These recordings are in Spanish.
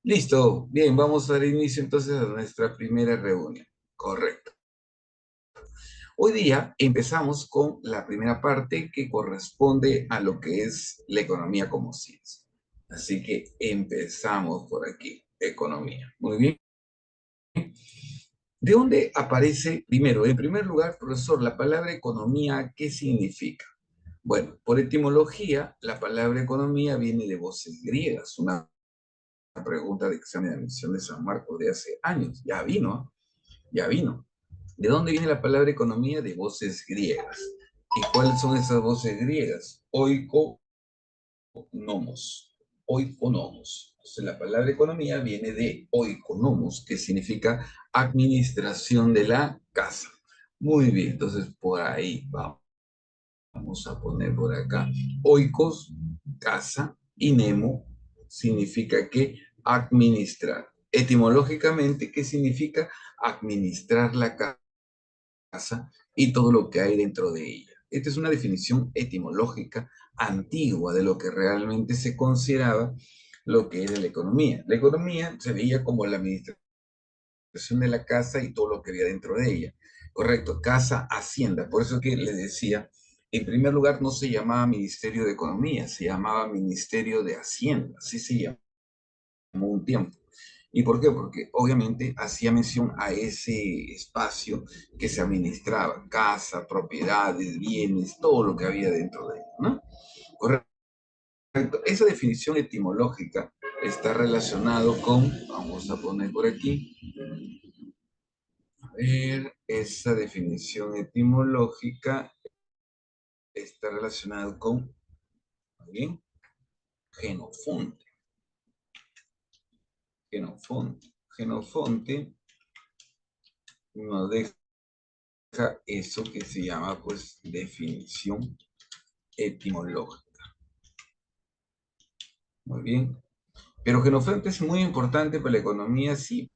Listo, bien, vamos a dar inicio entonces a nuestra primera reunión. Correcto. Hoy día empezamos con la primera parte que corresponde a lo que es la economía como ciencia. Así que empezamos por aquí, economía. Muy bien. ¿De dónde aparece primero? En primer lugar, profesor, la palabra economía, ¿qué significa? Bueno, por etimología, la palabra economía viene de voces griegas, una pregunta de examen de admisión de San Marcos de hace años. Ya vino, ya vino. ¿De dónde viene la palabra economía? De voces griegas. ¿Y cuáles son esas voces griegas? Oikonomos. Oikonomos. Entonces, la palabra economía viene de oikonomos, que significa administración de la casa. Muy bien, entonces por ahí vamos. Vamos a poner por acá. Oikos, casa, y nemo significa que administrar. Etimológicamente, ¿qué significa? Administrar la casa y todo lo que hay dentro de ella. Esta es una definición etimológica antigua de lo que realmente se consideraba lo que era la economía. La economía se veía como la administración de la casa y todo lo que había dentro de ella. Correcto, casa, hacienda. Por eso que les decía, en primer lugar no se llamaba Ministerio de Economía, se llamaba Ministerio de Hacienda, así se llamó un tiempo. ¿Y por qué? Porque obviamente hacía mención a ese espacio que se administraba, casa, propiedades, bienes, todo lo que había dentro de él, ¿no? Correcto. Esa definición etimológica está relacionado con, vamos a poner por aquí, a ver, esa definición etimológica está relacionada con, ¿bien? Genofonte. Genofonte. Genofonte nos deja eso que se llama, pues, definición etimológica. Muy bien. Pero Genofonte es muy importante para la economía, sí,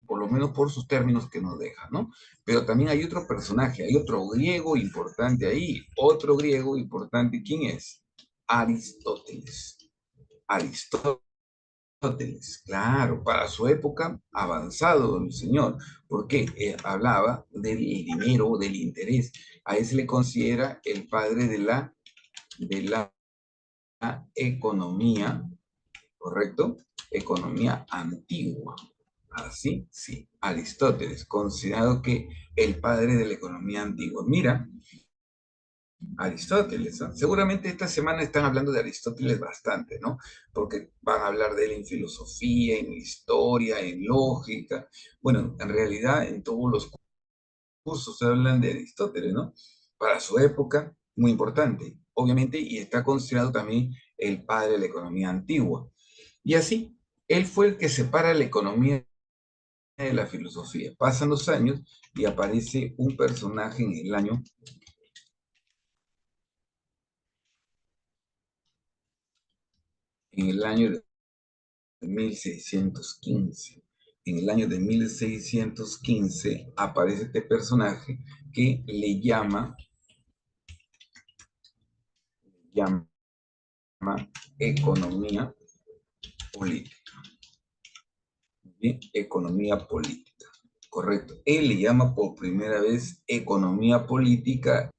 por lo menos por sus términos que nos deja, ¿no? Pero también hay otro personaje, hay otro griego importante ahí, otro griego importante, ¿quién es? Aristóteles. Aristóteles, claro, para su época avanzado, el señor, porque hablaba del dinero, del interés. A él se le considera el padre de la economía, ¿correcto? Economía antigua. Así, sí, Aristóteles, considerado que el padre de la economía antigua. Mira, Aristóteles, ¿no? Seguramente esta semana están hablando de Aristóteles bastante, ¿no? Porque van a hablar de él en filosofía, en historia, en lógica. Bueno, en realidad en todos los cursos se hablan de Aristóteles, ¿no? Para su época, muy importante, obviamente, y está considerado también el padre de la economía antigua. Y así, él fue el que separa la economía de la filosofía. Pasan los años y aparece un personaje en el año de 1615. En el año de 1615 aparece este personaje que llama economía política. ¿Sí? Economía política. Correcto. Él le llama por primera vez economía política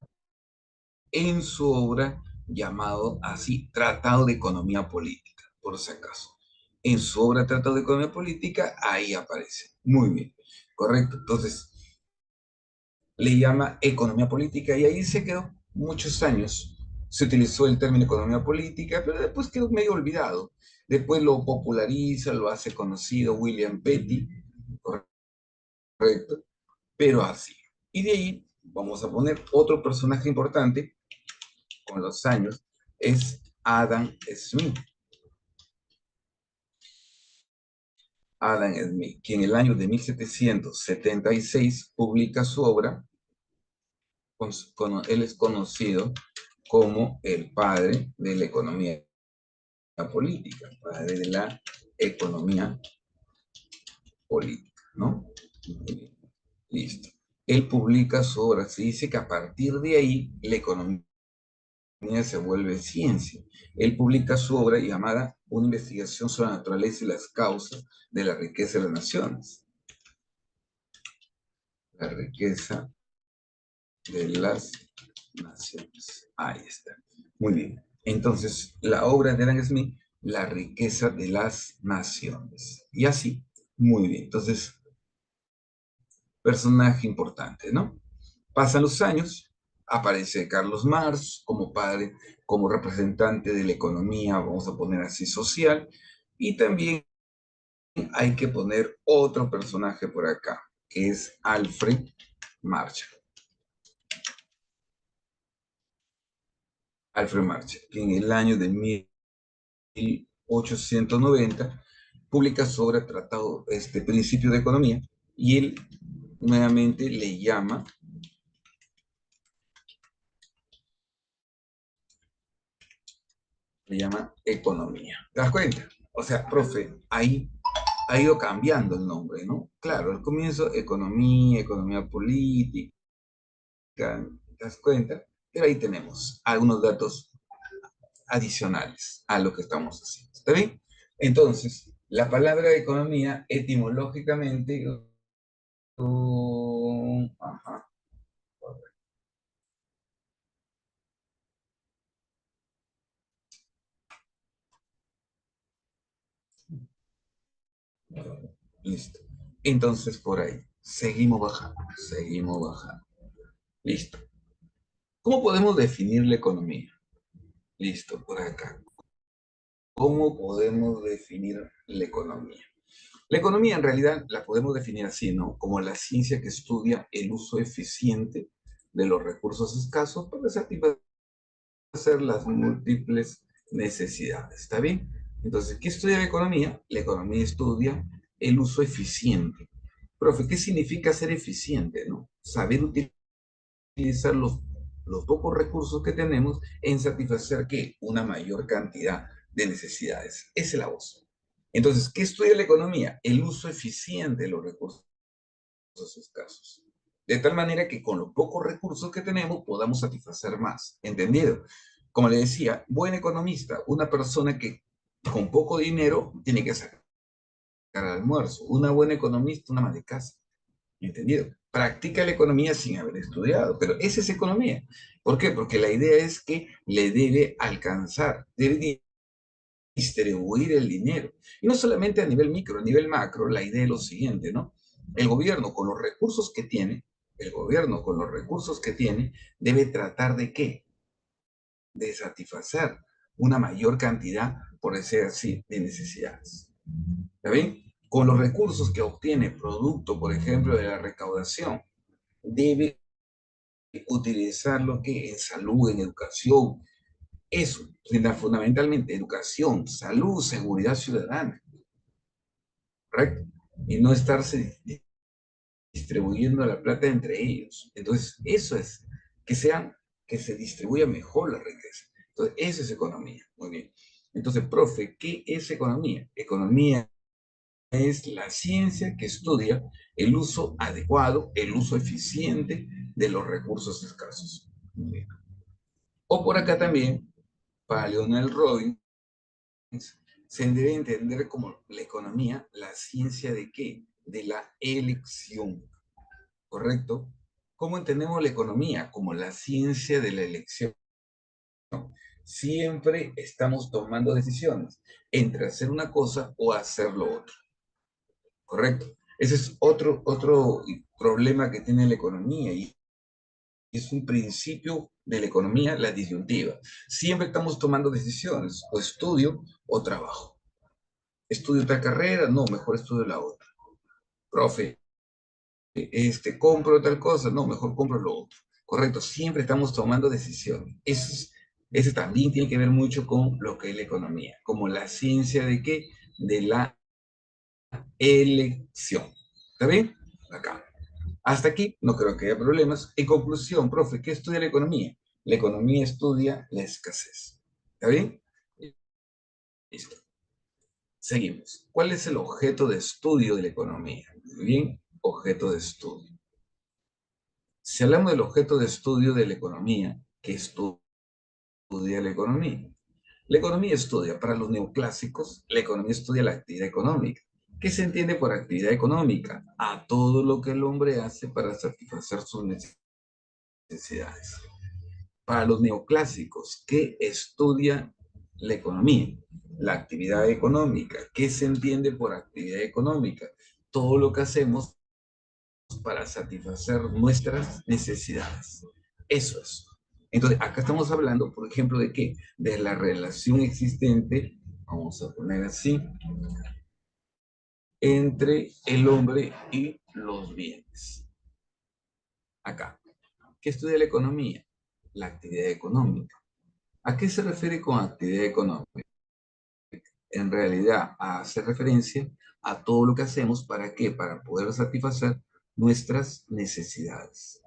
en su obra llamado así Tratado de Economía Política, por si acaso. En su obra Tratado de Economía Política, ahí aparece. Muy bien, correcto. Entonces, le llama economía política y ahí se quedó muchos años. Se utilizó el término economía política, pero después quedó medio olvidado. Después lo populariza, lo hace conocido William Petty, correcto, pero así. Y de ahí vamos a poner otro personaje importante con los años, es Adam Smith. Adam Smith, quien en el año de 1776 publica su obra, él es conocido como el padre de la economía política, padre de la economía política, ¿no? Listo. Él publica su obra, se dice que a partir de ahí la economía se vuelve ciencia. Él publica su obra llamada Una investigación sobre la naturaleza y las causas de la riqueza de las naciones. La riqueza de las naciones. Ahí está. Muy bien. Entonces, la obra de Adam Smith, La riqueza de las naciones. Y así, muy bien. Entonces, personaje importante, ¿no? Pasan los años, aparece Carlos Marx como padre, como representante de la economía, vamos a poner así, social, y también hay que poner otro personaje por acá, que es Alfred Marshall. Alfred Marshall, que en el año de 1890 publica su obra Tratado, Principio de Economía, y él nuevamente le llama economía. ¿Te das cuenta? O sea, profe, ahí ha ido cambiando el nombre, ¿no? Claro, al comienzo economía, economía política, ¿te das cuenta? Pero ahí tenemos algunos datos adicionales a lo que estamos haciendo. ¿Está bien? Entonces, la palabra economía etimológicamente, ajá, listo. Entonces, por ahí, seguimos bajando, seguimos bajando. Listo. ¿Cómo podemos definir la economía? Listo, por acá. ¿Cómo podemos definir la economía? La economía en realidad la podemos definir así, ¿no? Como la ciencia que estudia el uso eficiente de los recursos escasos para satisfacer las múltiples necesidades. ¿Está bien? Entonces, ¿qué estudia la economía? La economía estudia el uso eficiente. Profe, ¿qué significa ser eficiente, no? Saber utilizar los pocos recursos que tenemos en satisfacer ¿qué? Una mayor cantidad de necesidades. Esa es la voz. Entonces, ¿qué estudia la economía? El uso eficiente de los recursos escasos. De tal manera que con los pocos recursos que tenemos podamos satisfacer más. ¿Entendido? Como le decía, buen economista, una persona que con poco dinero tiene que sacar almuerzo. Una buena economista, una ama de casa. ¿Entendido? Practica la economía sin haber estudiado, pero esa es economía. ¿Por qué? Porque la idea es que le debe alcanzar, debe distribuir el dinero. Y no solamente a nivel micro, a nivel macro, la idea es lo siguiente, ¿no? El gobierno con los recursos que tiene, el gobierno con los recursos que tiene, debe tratar de qué? de satisfacer una mayor cantidad, por decir así, de necesidades. ¿Está bien? Con los recursos que obtiene producto, por ejemplo, de la recaudación, debe utilizarlo que en salud, en educación, eso, fundamentalmente educación, salud, seguridad ciudadana, ¿correcto? Y no estarse distribuyendo la plata entre ellos. Entonces, eso es, que sean, que se distribuya mejor la riqueza. Entonces, eso es economía. Muy bien. Entonces, profe, ¿qué es economía? Economía es la ciencia que estudia el uso adecuado, el uso eficiente de los recursos escasos. Muy bien. O por acá también, para Leonel Robbins, se debe entender como la economía, la ciencia de qué? De la elección. ¿Correcto? ¿Cómo entendemos la economía? Como la ciencia de la elección. Siempre estamos tomando decisiones entre hacer una cosa o hacer lo otro. ¿Correcto? Ese es otro problema que tiene la economía y es un principio de la economía, la disyuntiva. Siempre estamos tomando decisiones, o estudio o trabajo. ¿Estudio otra carrera? No, mejor estudio la otra. Profe, compro tal cosa, no, mejor compro lo otro. Correcto, siempre estamos tomando decisiones. Eso también tiene que ver mucho con lo que es la economía, como la ciencia de qué, de la elección. ¿Está bien? Acá. Hasta aquí no creo que haya problemas. En conclusión, profe, ¿qué estudia la economía? La economía estudia la escasez. ¿Está bien? Listo. Seguimos. ¿Cuál es el objeto de estudio de la economía? Muy bien, objeto de estudio. Si hablamos del objeto de estudio de la economía, ¿qué estudia la economía? La economía estudia, para los neoclásicos, la economía estudia la actividad económica. ¿Qué se entiende por actividad económica? A todo lo que el hombre hace para satisfacer sus necesidades. Para los neoclásicos, ¿qué estudia la economía? La actividad económica. ¿Qué se entiende por actividad económica? Todo lo que hacemos para satisfacer nuestras necesidades. Eso es. Entonces, acá estamos hablando, por ejemplo, ¿de qué? De la relación existente, vamos a poner así, entre el hombre y los bienes. Acá. ¿Qué estudia la economía? La actividad económica. ¿A qué se refiere con actividad económica? En realidad, a hacer referencia a todo lo que hacemos, ¿para qué? Para poder satisfacer nuestras necesidades.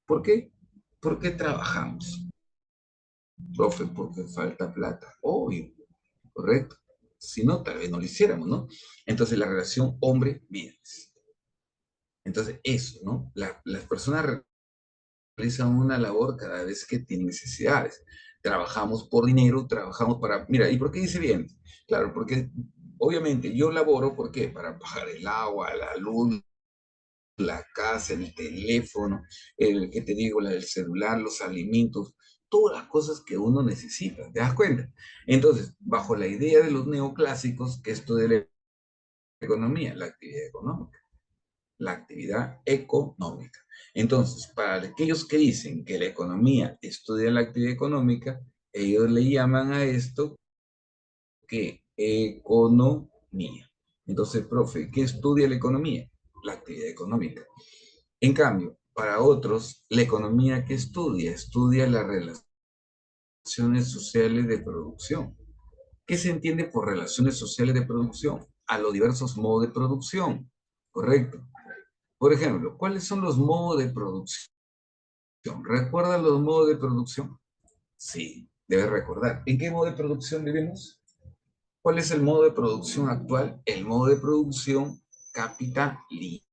¿Por qué? Porque trabajamos. Profe, porque falta plata. Obvio, correcto. Si no, tal vez no lo hiciéramos, ¿no? Entonces, la relación hombre-bienes. Entonces, eso, ¿no? Las personas realizan una labor cada vez que tienen necesidades. Trabajamos por dinero, trabajamos para... Mira, ¿y por qué dice bienes? Claro, porque obviamente yo laboro, ¿por qué? Para pagar el agua, la luz, la casa, el teléfono, el que te digo, el celular, los alimentos, todas las cosas que uno necesita, ¿te das cuenta? Entonces, bajo la idea de los neoclásicos, que esto de la economía, la actividad económica, la actividad económica. Entonces, para aquellos que dicen que la economía estudia la actividad económica, ellos le llaman a esto que economía. Entonces, profe, ¿qué estudia la economía? La actividad económica. En cambio, para otros, la economía que estudia las relaciones sociales de producción. ¿Qué se entiende por relaciones sociales de producción? A los diversos modos de producción, ¿correcto? Por ejemplo, ¿cuáles son los modos de producción? ¿Recuerdan los modos de producción? Sí, debes recordar. ¿En qué modo de producción vivimos? ¿Cuál es el modo de producción actual? El modo de producción capitalista.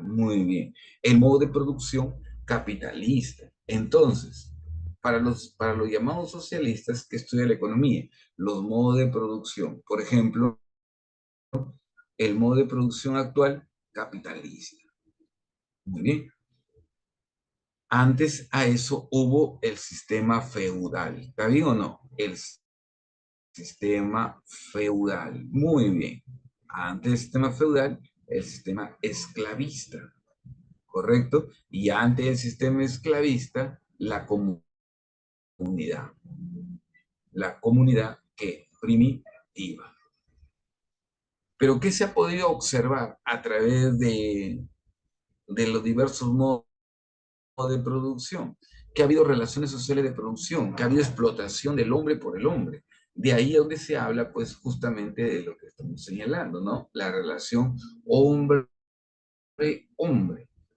Muy bien. El modo de producción capitalista. Entonces, para los llamados socialistas que estudian la economía, los modos de producción, por ejemplo, el modo de producción actual capitalista. Muy bien. Antes a eso hubo el sistema feudal. ¿Está bien o no? El sistema feudal. Muy bien. Antes del sistema feudal, el sistema esclavista. ¿Correcto? Y antes del sistema esclavista, la comunidad comunidad. La comunidad que primitiva. Pero ¿qué se ha podido observar a través de los diversos modos de producción? Que ha habido relaciones sociales de producción, que ha habido explotación del hombre por el hombre. De ahí es donde se habla, pues, justamente de lo que estamos señalando, ¿no? La relación hombre-hombre.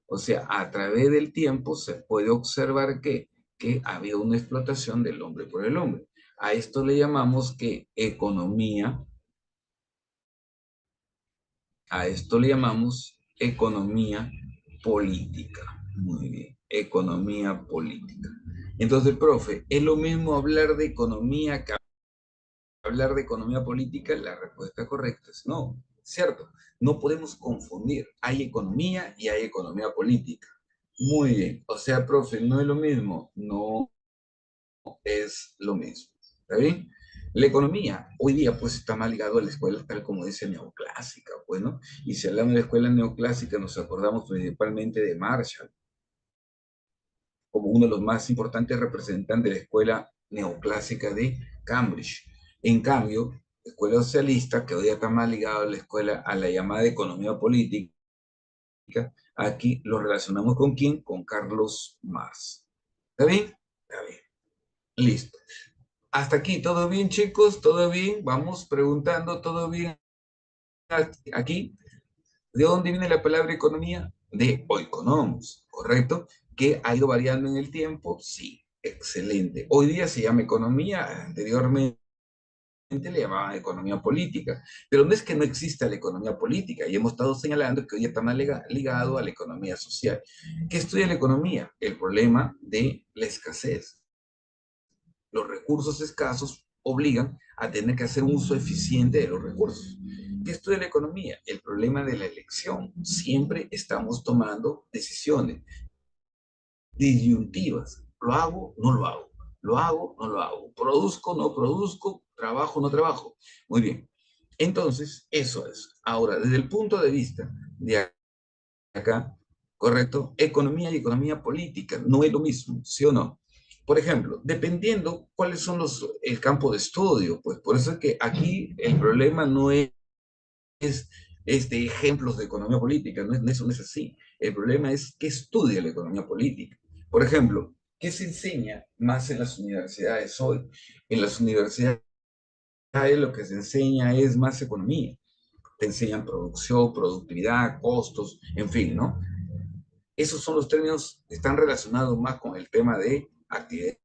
O sea, a través del tiempo se puede observar que ha habido una explotación del hombre por el hombre. A esto le llamamos que economía. A esto le llamamos economía política. Muy bien, economía política. Entonces, profe, ¿es lo mismo hablar de economía que hablar de economía política? La respuesta correcta es no, ¿cierto? No podemos confundir. Hay economía y hay economía política. Muy bien, o sea, profe, ¿no es lo mismo? No es lo mismo. ¿Está bien? La economía hoy día pues está más ligado a la escuela tal como dice neoclásica, pues, ¿no? Y si hablamos de la escuela neoclásica nos acordamos principalmente de Marshall como uno de los más importantes representantes de la escuela neoclásica de Cambridge. En cambio, la escuela socialista, que hoy día está más ligada a la escuela, a la llamada economía política, aquí lo relacionamos con quién? Con Carlos Marx. ¿Está bien? Está bien. Listo. Hasta aquí, ¿todo bien, chicos? ¿Todo bien? Vamos preguntando, ¿todo bien? Aquí, ¿de dónde viene la palabra economía? De oikonomos, ¿correcto? ¿Que ha ido variando en el tiempo? Sí, excelente. Hoy día se llama economía, anteriormente le llamaban economía política, pero no es que no exista la economía política, y hemos estado señalando que hoy está más ligado a la economía social. ¿Qué estudia la economía? El problema de la escasez. Los recursos escasos obligan a tener que hacer un uso eficiente de los recursos. ¿Qué estudia la economía? El problema de la elección. Siempre estamos tomando decisiones disyuntivas. ¿Lo hago? No lo hago. ¿Lo hago? No lo hago. ¿Produzco? No produzco. ¿Trabajo? No trabajo. Muy bien. Entonces, eso es. Ahora, desde el punto de vista de acá, ¿correcto? Economía y economía política, no es lo mismo, ¿sí o no? Por ejemplo, dependiendo cuáles son el campo de estudio, pues por eso es que aquí el problema no es ejemplos de economía política, eso no es así. El problema es qué estudia la economía política. Por ejemplo, ¿qué se enseña más en las universidades hoy? En las universidades lo que se enseña es más economía. Te enseñan producción, productividad, costos, en fin, ¿no? Esos son los términos que están relacionados más con el tema de actividad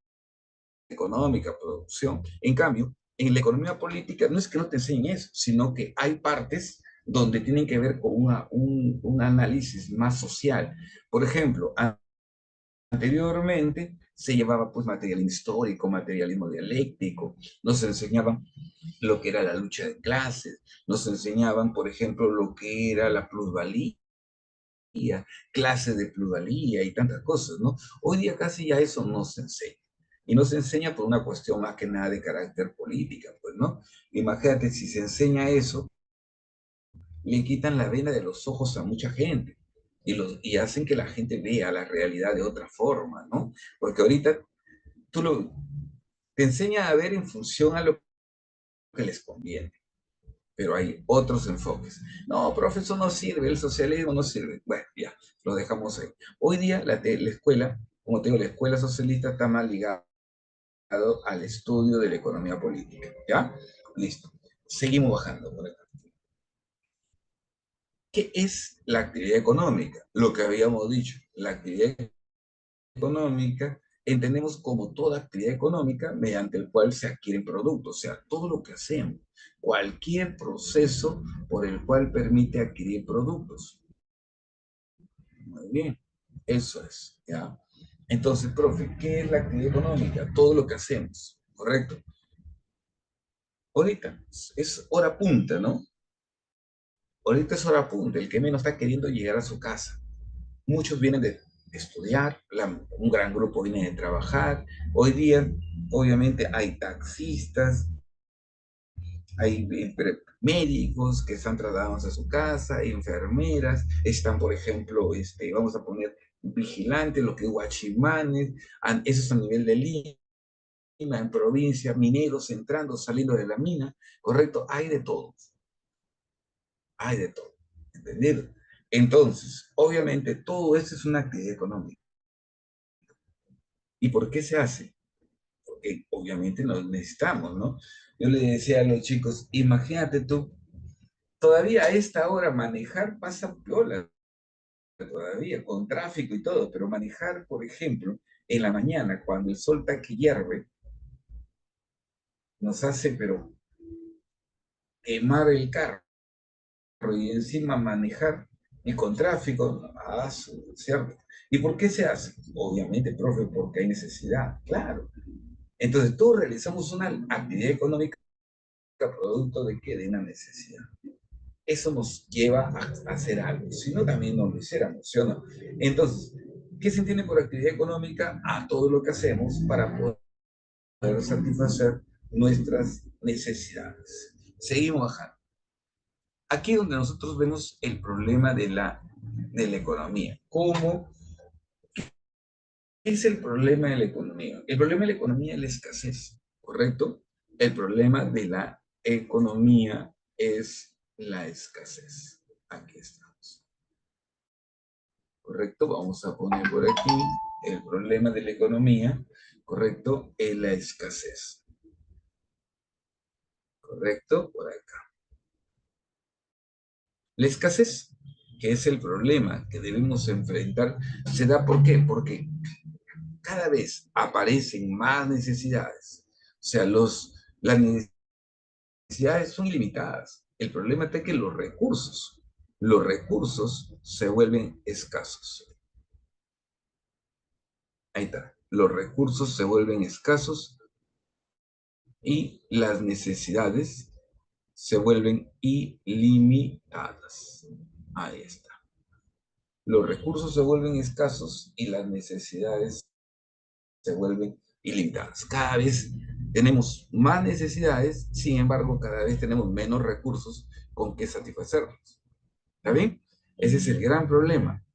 económica, producción. En cambio, en la economía política no es que no te enseñen eso, sino que hay partes donde tienen que ver con un análisis más social. Por ejemplo, anteriormente se llevaba pues materialismo histórico, materialismo dialéctico, nos enseñaban lo que era la lucha de clases, nos enseñaban, por ejemplo, lo que era la plusvalía, clases de pluralía y tantas cosas, ¿no? Hoy día casi ya eso no se enseña. Y no se enseña por una cuestión más que nada de carácter política, pues, ¿no? Imagínate, si se enseña eso, le quitan la venda de los ojos a mucha gente y hacen que la gente vea la realidad de otra forma, ¿no? Porque ahorita tú te enseña a ver en función a lo que les conviene, pero hay otros enfoques. No, profesor, no sirve, el socialismo no sirve. Bueno, ya, lo dejamos ahí. Hoy día la escuela, como te digo, la escuela socialista está más ligada al estudio de la economía política. ¿Ya? Listo. Seguimos bajando por acá. ¿Qué es la actividad económica? Lo que habíamos dicho, la actividad económica entendemos como toda actividad económica mediante el cual se adquieren productos, o sea, todo lo que hacemos, cualquier proceso por el cual permite adquirir productos. Muy bien, eso es, ¿ya? Entonces, profe, ¿qué es la actividad económica? Todo lo que hacemos, ¿correcto? Ahorita es hora punta, ¿no? Ahorita es hora punta, el que menos está queriendo llegar a su casa. Muchos vienen de estudiar, un gran grupo viene de trabajar. Hoy día, obviamente, hay taxistas, hay médicos que están trasladados a su casa, hay enfermeras, están, por ejemplo, vamos a poner vigilantes, lo que es guachimanes, eso es a nivel de línea. en provincia, mineros entrando, saliendo de la mina, ¿correcto? Hay de todo, hay de todo, ¿entendido? Entonces, obviamente, todo esto es una actividad económica. ¿Y por qué se hace? Porque obviamente nos necesitamos, ¿no? Yo le decía a los chicos, imagínate tú, todavía a esta hora manejar pasa piola, todavía con tráfico y todo, pero manejar, por ejemplo, en la mañana, cuando el sol está que hierve, nos hace, pero quemar el carro y encima manejar y con tráfico, ¿cierto? ¿Y por qué se hace? Obviamente, profe, porque hay necesidad, claro. Entonces, todos realizamos una actividad económica producto de qué, de una necesidad. Eso nos lleva a hacer algo, si no también no lo hiciéramos, ¿sí o no? Entonces, ¿qué se entiende por actividad económica? A todo lo que hacemos para poder satisfacer nuestras necesidades. Seguimos bajando. Aquí es donde nosotros vemos el problema de la economía. ¿Cómo es el problema de la economía? El problema de la economía es la escasez, ¿correcto? El problema de la economía es la escasez. Aquí estamos. ¿Correcto? Vamos a poner por aquí el problema de la economía, ¿correcto? Es la escasez. ¿Correcto? Por acá. La escasez, que es el problema que debemos enfrentar, se da ¿por qué? Porque cada vez aparecen más necesidades. O sea, las necesidades son ilimitadas. El problema está que los recursos se vuelven escasos. Ahí está. Los recursos se vuelven escasos y las necesidades se vuelven ilimitadas. Ahí está. Los recursos se vuelven escasos y las necesidades se vuelven ilimitadas. Cada vez tenemos más necesidades, sin embargo, cada vez tenemos menos recursos con que satisfacerlos. ¿Está bien? Ese es el gran problema.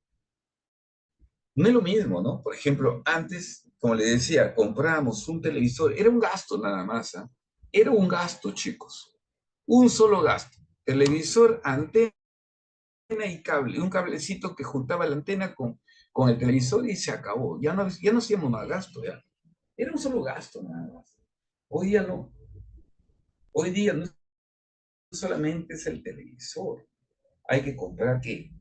No es lo mismo, ¿no? Por ejemplo, antes, como le decía, comprábamos un televisor, era un gasto nada más, ¿eh? Era un gasto, chicos. Un solo gasto. Televisor, antena y cable, un cablecito que juntaba la antena con el televisor y se acabó. Ya no hacíamos más gasto, ya. Era un solo gasto nada más. Hoy día no. Hoy día no solamente es el televisor. Hay que comprar ¿qué?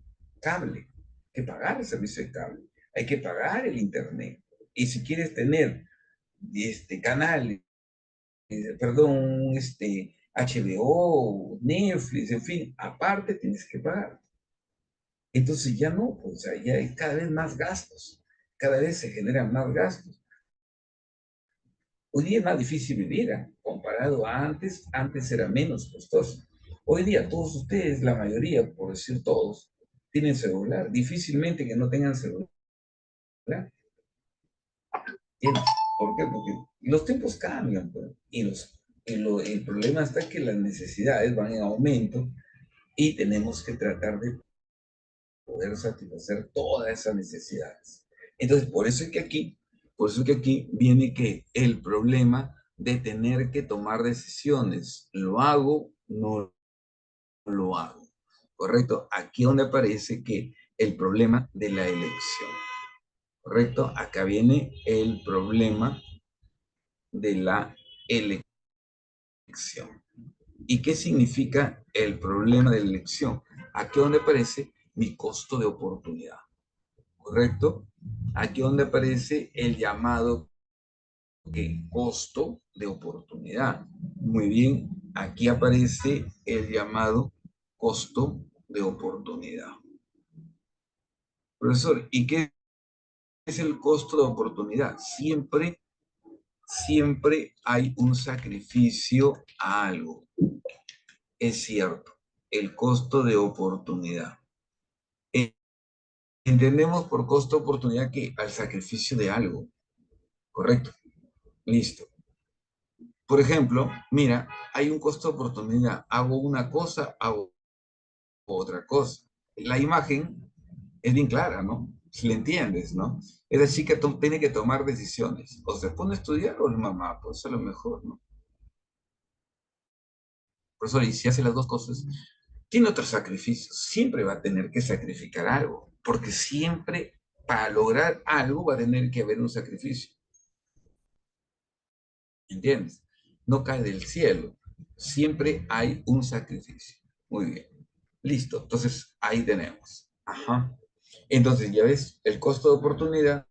Cable. Hay que pagar el servicio de cable. Hay que pagar el internet. Y si quieres tener canales, perdón, HBO, Netflix, en fin, aparte tienes que pagar. Entonces ya no, pues, o sea, ya hay cada vez más gastos, cada vez se generan más gastos. Hoy día es más difícil vivir, ¿eh? Comparado a antes era menos costoso. Hoy día todos ustedes, la mayoría, por decir todos, tienen celular. Difícilmente que no tengan celular. ¿Entiendes? ¿Por qué? Porque los tiempos cambian, pues, el problema está que las necesidades van en aumento y tenemos que tratar de poder satisfacer todas esas necesidades. Entonces, por eso que aquí viene que el problema de tener que tomar decisiones, ¿lo hago? No lo hago. ¿Correcto? Aquí donde aparece que el problema de la elección. ¿Correcto? Acá viene el problema de la elección. ¿Y qué significa el problema de la elección? Aquí donde aparece mi costo de oportunidad. ¿Correcto? Aquí donde aparece el llamado costo de oportunidad. Muy bien, aquí aparece el llamado costo de oportunidad. Profesor, ¿y qué es el costo de oportunidad? Siempre hay un sacrificio a algo. Es cierto, el costo de oportunidad. Entendemos por costo de oportunidad que al sacrificio de algo. Correcto. Listo. Por ejemplo, mira, hay un costo de oportunidad. Hago una cosa, hago otra cosa. La imagen es bien clara, ¿no? Si le entiendes, ¿no? Esa chica tiene que tomar decisiones. O se pone a estudiar o la mamá, pues a lo mejor, ¿no? Por eso, y si hace las dos cosas, tiene otros sacrificios. Siempre va a tener que sacrificar algo, porque siempre para lograr algo va a tener que haber un sacrificio. ¿Entiendes? No cae del cielo. Siempre hay un sacrificio. Muy bien. Listo. Entonces, ahí tenemos. Ajá. Entonces, ya ves, el costo de oportunidad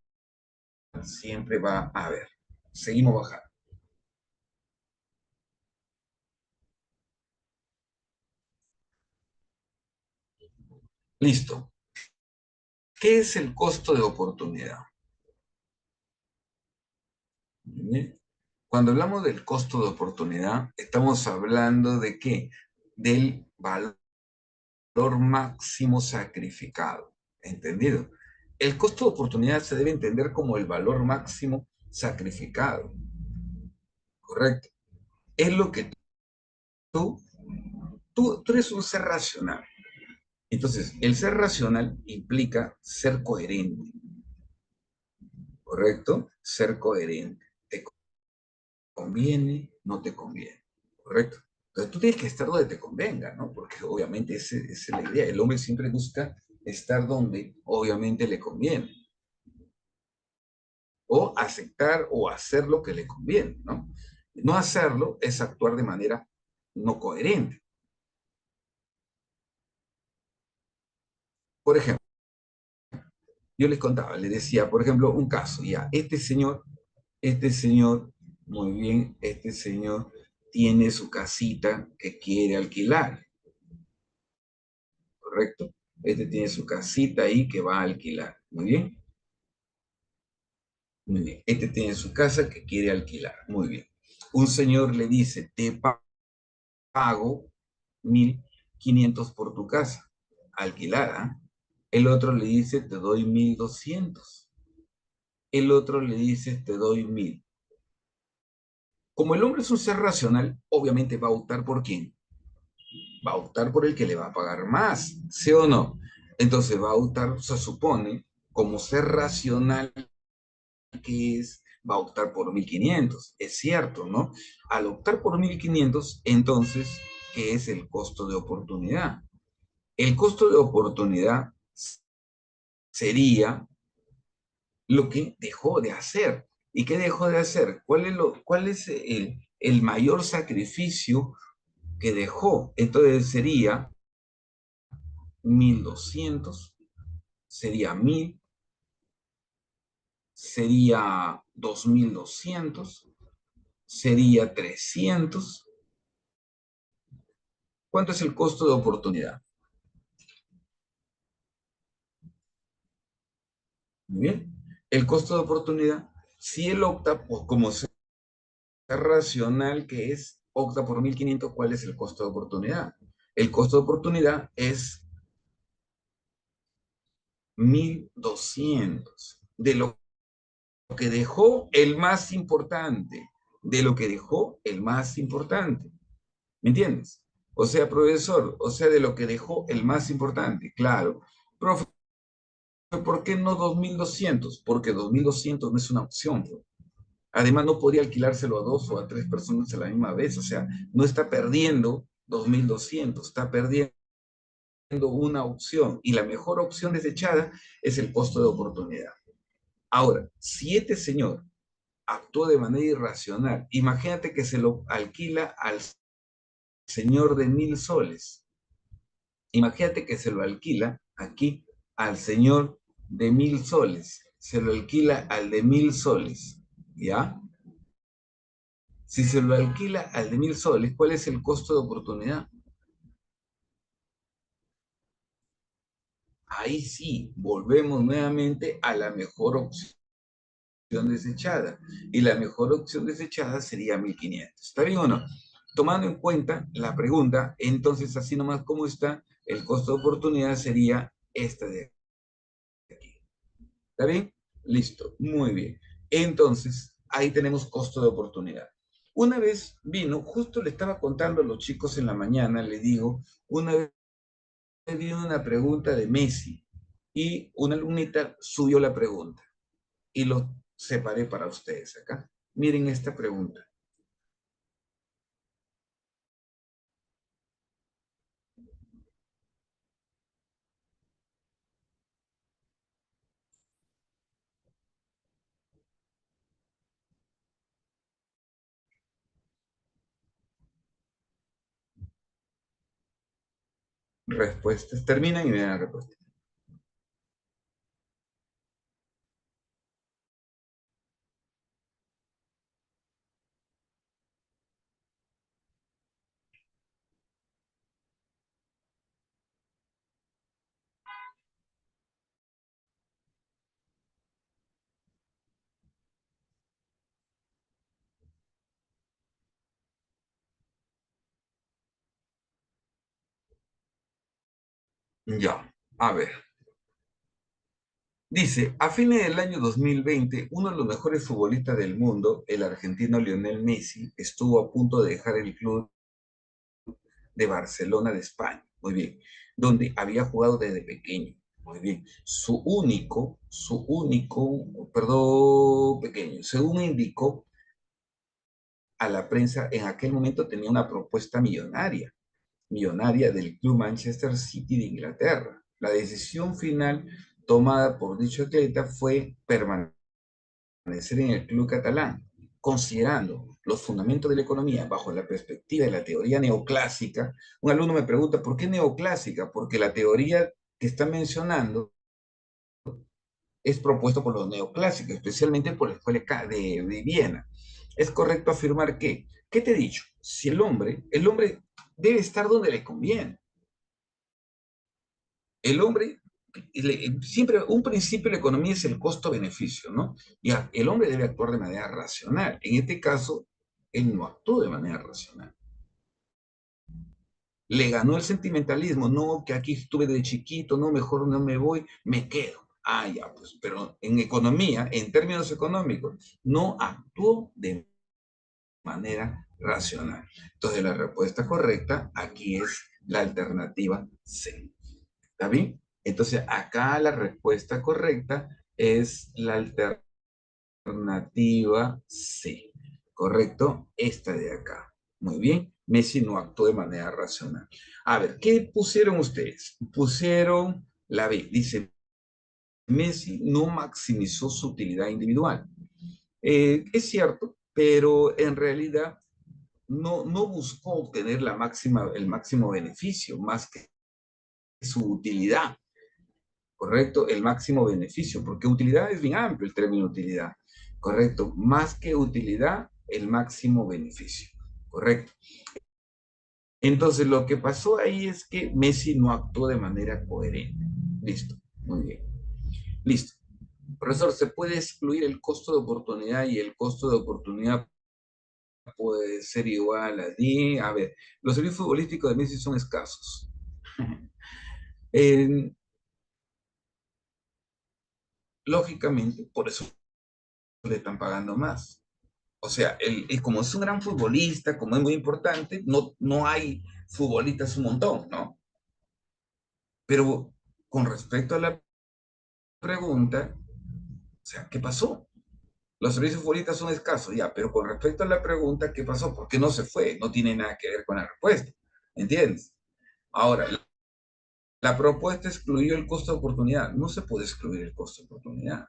siempre va a haber. Seguimos bajando. Listo. ¿Qué es el costo de oportunidad? ¿Bien? Cuando hablamos del costo de oportunidad, estamos hablando de qué? Del valor máximo sacrificado. ¿Entendido? El costo de oportunidad se debe entender como el valor máximo sacrificado. ¿Correcto? Es lo que tú, tú eres un ser racional. Entonces, el ser racional implica ser coherente. ¿Correcto? Ser coherente. ¿Te conviene? ¿No te conviene? ¿Correcto? Entonces tú tienes que estar donde te convenga, ¿no? Porque obviamente esa es la idea. El hombre siempre busca estar donde obviamente le conviene. O aceptar o hacer lo que le conviene, ¿no? No hacerlo es actuar de manera no coherente. Por ejemplo, yo les contaba, les decía, por ejemplo, un caso, ya, este señor, muy bien, este señor tiene su casita que quiere alquilar, ¿correcto? Este tiene su casita ahí que va a alquilar, muy bien, muy bien. Este tiene su casa que quiere alquilar, muy bien. Un señor le dice, pago 1.500 por tu casa, alquilada. El otro le dice, te doy 1.200. El otro le dice, te doy 1.000. Como el hombre es un ser racional, obviamente va a optar por quién. Va a optar por el que le va a pagar más, ¿sí o no? Entonces va a optar, se supone, como ser racional que es, va a optar por 1.500. Es cierto, ¿no? Al optar por 1.500, entonces, ¿qué es el costo de oportunidad? El costo de oportunidad sería lo que dejó de hacer. ¿Y qué dejó de hacer? Cuál es el mayor sacrificio que dejó? Entonces sería 1.200, sería 1.000, sería 2.200, sería 300. ¿Cuánto es el costo de oportunidad? Muy bien. El costo de oportunidad, si él opta por, como ser racional que es, opta por 1.500, ¿cuál es el costo de oportunidad? El costo de oportunidad es 1.200. De lo que dejó el más importante. De lo que dejó el más importante. ¿Me entiendes? O sea, profesor, o sea, de lo que dejó el más importante. Claro. Profe, ¿por qué no 2.200? Porque 2.200 no es una opción. Además, no podría alquilárselo a dos o a tres personas a la misma vez. O sea, no está perdiendo 2.200, está perdiendo una opción. Y la mejor opción desechada es el costo de oportunidad. Ahora, si este señor actuó de manera irracional, imagínate que se lo alquila al señor de 1.000 soles. Imagínate que se lo alquila aquí al señor de 1.000 soles. Se lo alquila al de 1.000 soles. ¿Ya? Si se lo alquila al de 1.000 soles, ¿cuál es el costo de oportunidad? Ahí sí, volvemos nuevamente a la mejor opción desechada. Y la mejor opción desechada sería 1.500. ¿Está bien o no? Tomando en cuenta la pregunta, entonces así nomás como está, el costo de oportunidad sería esta de aquí. ¿Está bien? Listo, muy bien. Entonces, ahí tenemos costo de oportunidad. Una vez vino, justo le estaba contando a los chicos en la mañana, le digo, una vez vino una pregunta de Messi. y una alumnita subió la pregunta y lo separé para ustedes acá. Miren esta pregunta. Respuestas. Terminan y me dan la respuesta. Ya, a ver. Dice, a fines del año 2020, uno de los mejores futbolistas del mundo, el argentino Lionel Messi, estuvo a punto de dejar el club de Barcelona de España, muy bien, donde había jugado desde pequeño, muy bien. Pequeño, según indicó a la prensa, en aquel momento tenía una propuesta millonaria del club Manchester City de Inglaterra. La decisión final tomada por dicho atleta fue permanecer en el club catalán, considerando los fundamentos de la economía bajo la perspectiva de la teoría neoclásica. Un alumno me pregunta, ¿por qué neoclásica? Porque la teoría que está mencionando es propuesto por los neoclásicos, especialmente por la escuela de Viena. Es correcto afirmar que, ¿qué te he dicho? Si el hombre debe estar donde le conviene. El hombre, siempre un principio de la economía es el costo-beneficio, ¿no? Y el hombre debe actuar de manera racional. En este caso, él no actuó de manera racional. Le ganó el sentimentalismo, no, que aquí estuve de chiquito, no, mejor no me voy, me quedo. Ah, ya, pues, pero en economía, en términos económicos, no actuó de manera racional. Entonces, la respuesta correcta aquí es la alternativa C. ¿Está bien? Entonces, acá la respuesta correcta es la alternativa C. ¿Correcto? Esta de acá. Muy bien. Messi no actuó de manera racional. A ver, ¿qué pusieron ustedes? Pusieron la B. Dice, Messi no maximizó su utilidad individual. Es cierto, pero en realidad no buscó obtener el máximo beneficio, más que su utilidad. ¿Correcto? El máximo beneficio, porque utilidad es bien amplio el término utilidad, ¿correcto? Más que utilidad, el máximo beneficio, ¿correcto? Entonces, lo que pasó ahí es que Messi no actuó de manera coherente. Listo, muy bien. Listo. Profesor, ¿se puede excluir el costo de oportunidad y el costo de oportunidad puede ser igual a 10? A ver, los servicios futbolísticos de Messi son escasos. Eh, lógicamente, por eso le están pagando más. O sea, como es un gran futbolista, como es muy importante, no hay futbolistas un montón, ¿no? Pero con respecto a la pregunta, o sea, ¿qué pasó? Los servicios futbolistas son escasos, ya, pero con respecto a la pregunta, ¿qué pasó? ¿Por qué no se fue? No tiene nada que ver con la respuesta, ¿entiendes? Ahora, la propuesta excluyó el costo de oportunidad. No se puede excluir el costo de oportunidad,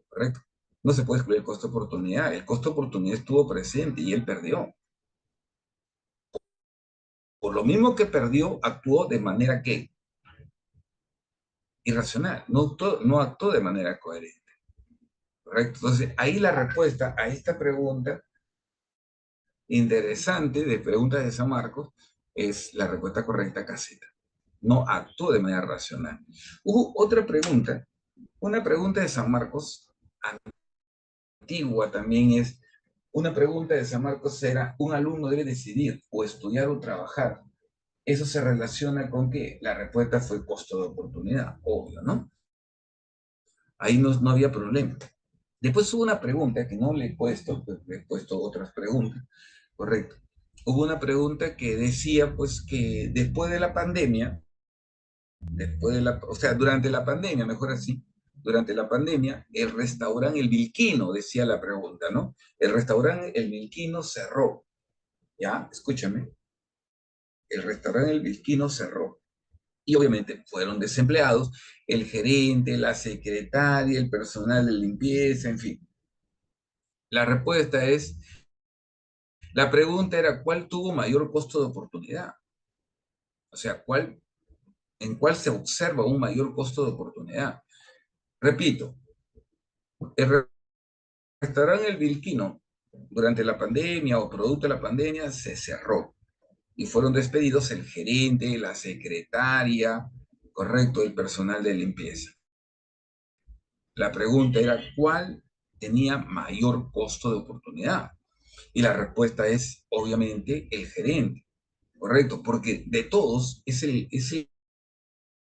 ¿correcto? No se puede excluir el costo de oportunidad. El costo de oportunidad estuvo presente y él perdió. Por lo mismo que perdió, actuó de manera que irracional, no actuó de manera coherente, ¿correcto? Entonces, ahí la respuesta a esta pregunta interesante de preguntas de San Marcos es la respuesta correcta, caseta. No actuó de manera racional. Hubo otra pregunta, una pregunta de San Marcos antigua también es, una pregunta de San Marcos era, ¿un alumno debe decidir o estudiar o trabajar? Eso se relaciona con que la respuesta fue costo de oportunidad, obvio, ¿no? Ahí no había problema. Después hubo una pregunta que no le he puesto, pues le he puesto otras preguntas, correcto. Hubo una pregunta que decía, pues, que después de la pandemia, Después de o sea, durante la pandemia, mejor así, durante la pandemia, el restaurante El Vilquino, decía la pregunta, ¿no? El restaurante El Vilquino cerró, ¿ya? Escúchame, el restaurante El Vilquino cerró. Y obviamente fueron desempleados el gerente, la secretaria, el personal de limpieza, en fin. La respuesta es, la pregunta era, ¿cuál tuvo mayor costo de oportunidad? O sea, ¿en cuál se observa un mayor costo de oportunidad? Repito, el restaurante El Vilquino, durante la pandemia o producto de la pandemia, se cerró y fueron despedidos el gerente, la secretaria, correcto, el personal de limpieza. La pregunta era, ¿cuál tenía mayor costo de oportunidad? Y la respuesta es, obviamente, el gerente, correcto, porque de todos es el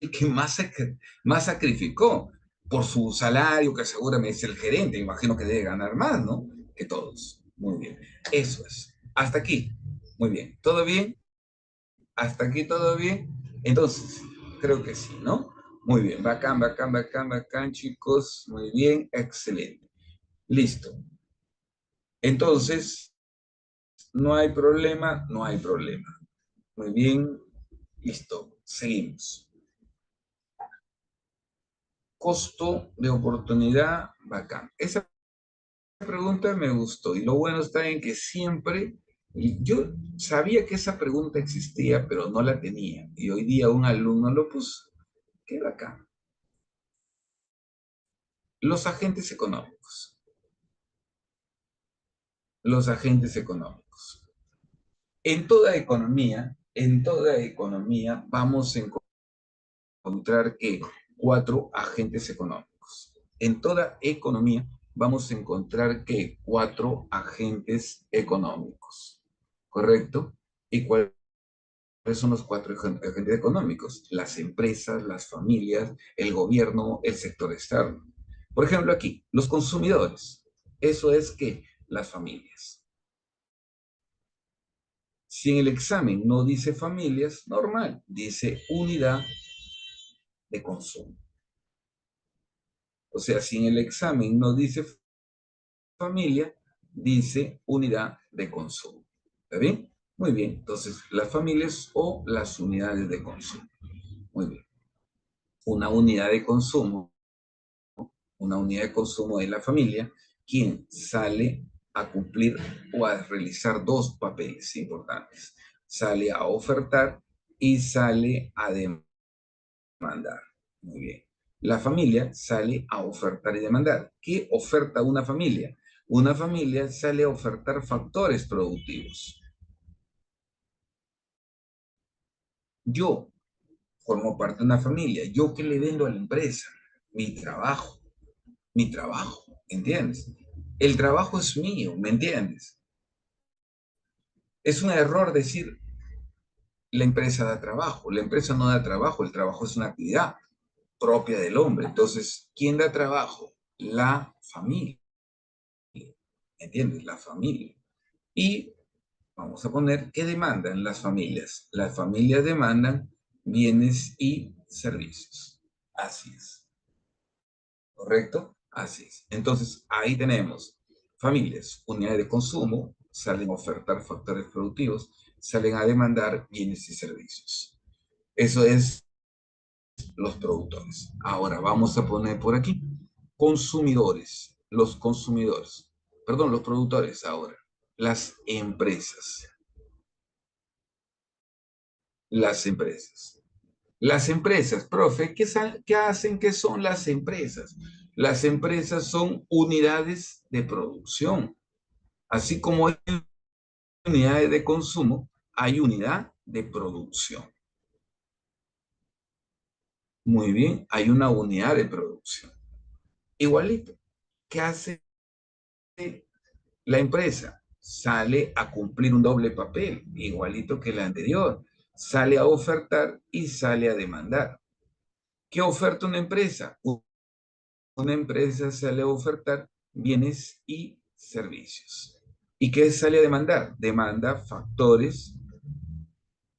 que más sacrificó por su salario, que seguramente es el gerente, imagino que debe ganar más, ¿no? Que todos. Muy bien, eso es. Hasta aquí. Muy bien. ¿Todo bien? Hasta aquí todo bien. Entonces, creo que sí, ¿no? Muy bien, bacán, bacán, bacán, bacán, chicos. Muy bien, excelente. Listo. Entonces, no hay problema, no hay problema. Muy bien, listo. Seguimos. Costo de oportunidad, bacán. Esa pregunta me gustó y lo bueno está en que siempre, y yo sabía que esa pregunta existía, pero no la tenía. Y hoy día un alumno lo puso. Qué bacán. Los agentes económicos. Los agentes económicos. En toda economía vamos a encontrar que cuatro agentes económicos. En toda economía vamos a encontrar que cuatro agentes económicos. ¿Correcto? ¿Y cuáles son los cuatro agentes económicos? Las empresas, las familias, el gobierno, el sector externo. Por ejemplo, aquí, los consumidores. Eso es que las familias. Si en el examen no dice familias, normal, dice unidad de consumo. O sea, si en el examen no dice familia, dice unidad de consumo. ¿Está bien? Muy bien. Entonces, las familias o las unidades de consumo. Muy bien. Una unidad de consumo, una unidad de consumo de la familia, quien sale a cumplir o a realizar dos papeles importantes. Sale a ofertar y sale a demandar. Muy bien. La familia sale a ofertar y demandar. ¿Qué oferta una familia? Una familia sale a ofertar factores productivos. Yo formo parte de una familia. ¿Yo qué le vendo a la empresa? Mi trabajo. Mi trabajo. ¿Entiendes? El trabajo es mío. ¿Me entiendes? Es un error decir la empresa da trabajo. La empresa no da trabajo. El trabajo es una actividad propia del hombre. Entonces, ¿quién da trabajo? La familia. ¿Entiendes? La familia. Y vamos a poner, ¿qué demandan las familias? Las familias demandan bienes y servicios. Así es. ¿Correcto? Así es. Entonces, ahí tenemos familias, unidades de consumo, salen a ofertar factores productivos, salen a demandar bienes y servicios. Eso es los productores. Ahora vamos a poner por aquí consumidores, los consumidores, perdón, los productores ahora, las empresas, las empresas. Las empresas, profe, ¿qué hacen? ¿Qué son las empresas? Las empresas son unidades de producción. Así como hay unidades de consumo, hay unidad de producción. Muy bien, hay una unidad de producción. Igualito, ¿qué hace la empresa? Sale a cumplir un doble papel, igualito que la anterior. Sale a ofertar y sale a demandar. ¿Qué oferta una empresa? Una empresa sale a ofertar bienes y servicios. ¿Y qué sale a demandar? Demanda factores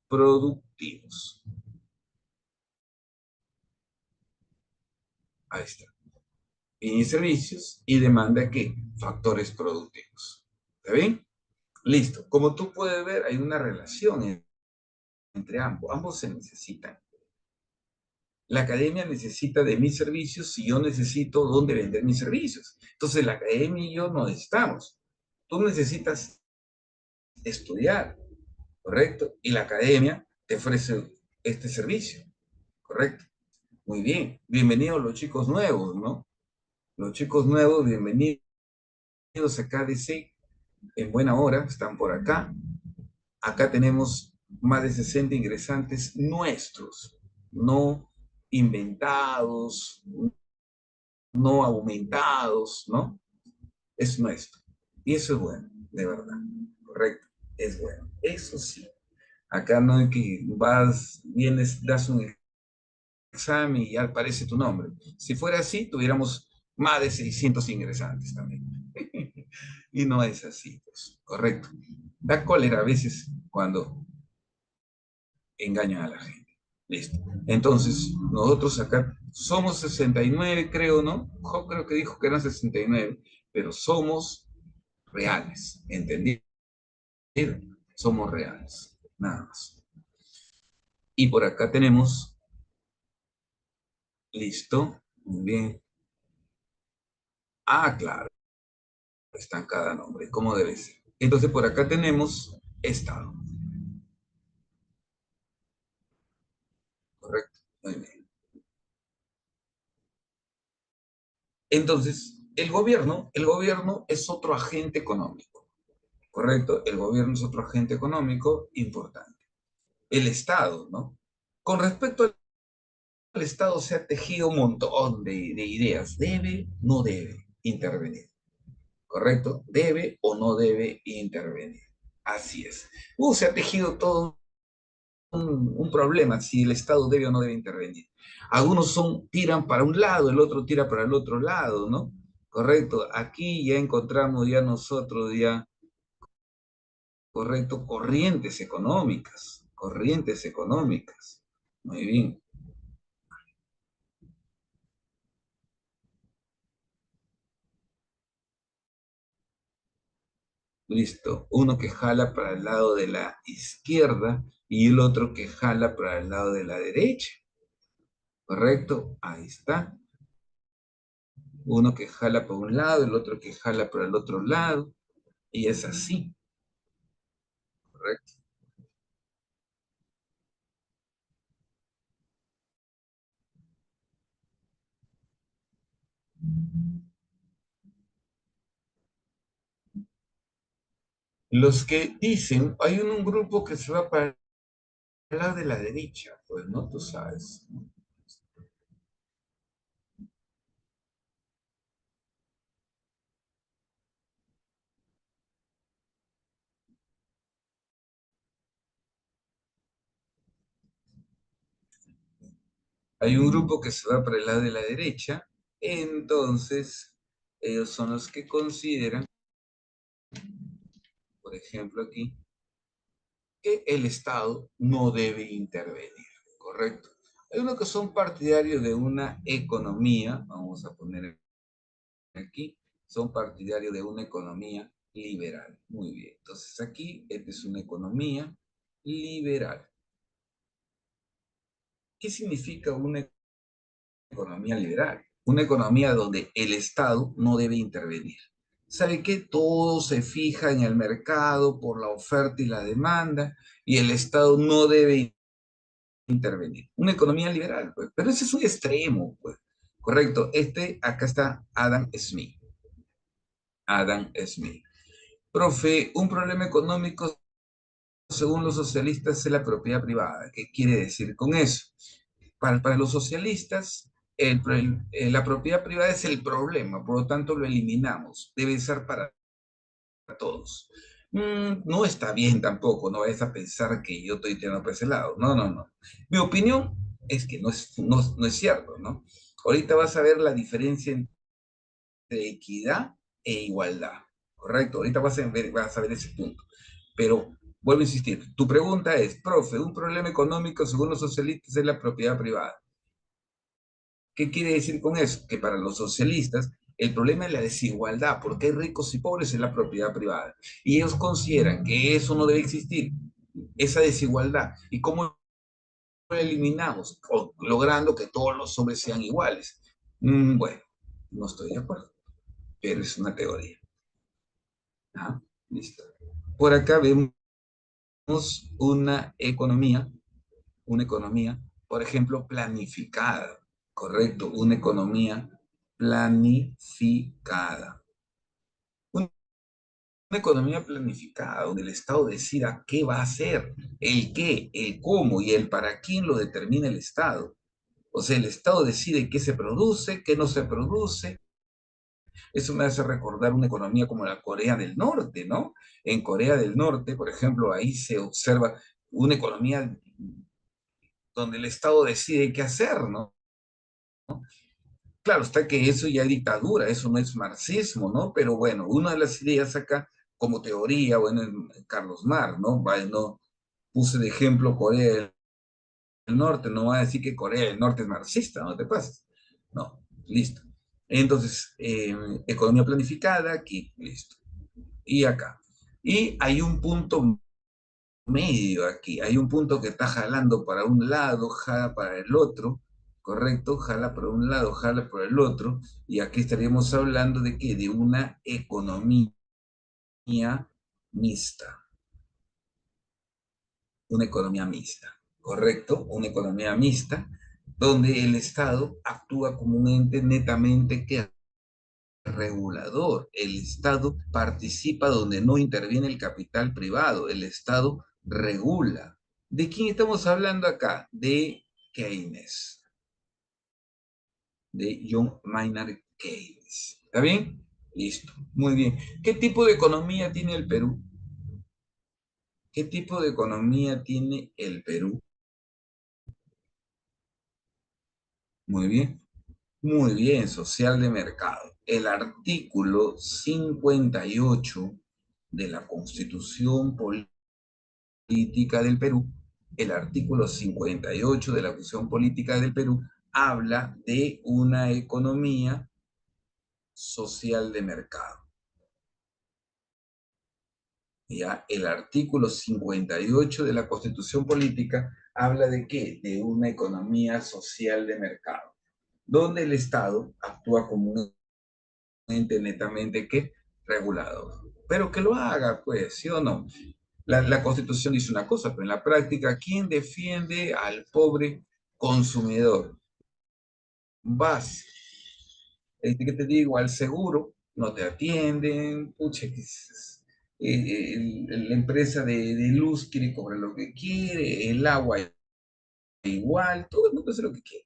productivos. Ahí está. Bienes y servicios y demanda, ¿qué? Factores productivos. ¿Está bien? Listo. Como tú puedes ver, hay una relación entre ambos. Ambos se necesitan. La academia necesita de mis servicios si yo necesito dónde vender mis servicios. Entonces, la academia y yo no necesitamos. Tú necesitas estudiar, ¿correcto? Y la academia te ofrece este servicio, ¿correcto? Muy bien. Bienvenidos los chicos nuevos, ¿no? Los chicos nuevos, bienvenidos a KDC. En buena hora, están por acá. Acá tenemos más de 60 ingresantes nuestros, no inventados, no aumentados, ¿no? Es nuestro. Y eso es bueno, de verdad. Correcto. Es bueno. Eso sí. Acá no es que vas, vienes, das un examen y ya aparece tu nombre. Si fuera así, tuviéramos más de 600 ingresantes también. Y no es así, pues. Correcto. Da cólera a veces cuando engañan a la gente. Listo. Entonces, nosotros acá somos 69, creo, ¿no? Jo creo que dijo que eran 69, pero somos reales, ¿entendido? Somos reales, nada más. Y por acá tenemos, listo, muy bien. Ah, claro, está en cada nombre, como debe ser. Entonces por acá tenemos Estado, ¿correcto? Muy bien. Entonces, el gobierno es otro agente económico, ¿correcto? El gobierno es otro agente económico importante. El Estado, ¿no? Con respecto al Estado se ha tejido un montón de ideas. ¿Debe? ¿No debe intervenir? ¿Correcto? ¿Debe o no debe intervenir? Así es. Se ha tejido todo un problema si el Estado debe o no debe intervenir. Algunos tiran para un lado, el otro tira para el otro lado, ¿no? Correcto. Aquí ya encontramos ya nosotros ya, correcto, corrientes económicas, corrientes económicas. Muy bien. Listo. Uno que jala para el lado de la izquierda y el otro que jala para el lado de la derecha. ¿Correcto? Ahí está. Uno que jala por un lado, el otro que jala por el otro lado. Y es así. ¿Correcto? Los que dicen, hay un grupo que se va para el lado de la derecha, pues no, tú sabes. Hay un grupo que se va para el lado de la derecha, entonces ellos son los que consideran, por ejemplo aquí, que el Estado no debe intervenir, ¿correcto? Hay unos que son partidarios de una economía, vamos a poner aquí, son partidarios de una economía liberal. Muy bien, entonces aquí, esta es una economía liberal. ¿Qué significa una economía liberal? Una economía donde el Estado no debe intervenir. ¿Sabe qué? Todo se fija en el mercado por la oferta y la demanda y el Estado no debe intervenir. Una economía liberal, pues. Pero ese es un extremo, pues. Correcto. Acá está Adam Smith. Adam Smith. Profe, un problema económico, según los socialistas, es la propiedad privada. ¿Qué quiere decir con eso? Para los socialistas, la propiedad privada es el problema, por lo tanto lo eliminamos. Debe ser para todos. No está bien tampoco, no vayas a pensar que yo estoy tirando por ese lado. No, no, no. Mi opinión es que no es cierto, ¿no? Ahorita vas a ver la diferencia entre equidad e igualdad, ¿correcto? Ahorita vas a ver ese punto. Pero vuelvo a insistir, tu pregunta es, profe, un problema económico según los socialistas es la propiedad privada. ¿Qué quiere decir con eso? Que para los socialistas el problema es la desigualdad, porque hay ricos y pobres en la propiedad privada. Y ellos consideran que eso no debe existir, esa desigualdad. ¿Y cómo lo eliminamos? O logrando que todos los hombres sean iguales. Bueno, no estoy de acuerdo, pero es una teoría. Ah, listo. Por acá vemos una economía, por ejemplo, planificada, correcto, una economía planificada. Una economía planificada, donde el Estado decida qué va a hacer, el qué, el cómo y el para quién lo determina el Estado. O sea, el Estado decide qué se produce, qué no se produce. Eso me hace recordar una economía como la Corea del Norte, ¿no? En Corea del Norte, por ejemplo, ahí se observa una economía donde el Estado decide qué hacer, ¿no? Claro, está que eso ya es dictadura, eso no es marxismo, ¿no? Pero bueno, una de las ideas acá, como teoría, bueno, en Carlos Marx, ¿no? No puse de ejemplo Corea del Norte, no va a decir que Corea del Norte es marxista, no te pases. No, listo. Entonces, economía planificada, aquí, listo. Y acá. Y hay un punto medio aquí. Hay un punto que está jalando para un lado, jala para el otro, ¿correcto? Jala para un lado, jala para el otro. Y aquí estaríamos hablando de qué? De una economía mixta. Una economía mixta, ¿correcto? Una economía mixta donde el Estado actúa como un ente netamente que regulador. El Estado participa donde no interviene el capital privado. El Estado regula. ¿De quién estamos hablando acá? De Keynes, de John Maynard Keynes. ¿Está bien? Listo. Muy bien. ¿Qué tipo de economía tiene el Perú? ¿Qué tipo de economía tiene el Perú? Muy bien. Muy bien, social de mercado. El artículo 58 de la Constitución Política del Perú, el artículo 58 de la Constitución Política del Perú habla de una economía social de mercado. ¿Ya? El artículo 58 de la Constitución Política habla de qué? De una economía social de mercado, donde el Estado actúa como un ente netamente que regulador. Pero que lo haga, pues, ¿sí o no? La Constitución dice una cosa, pero en la práctica, ¿quién defiende al pobre consumidor? Vas, ¿qué te digo? Al seguro, no te atienden, pucha, la empresa de luz quiere cobrar lo que quiere, el agua igual, todo el mundo hace lo que quiere,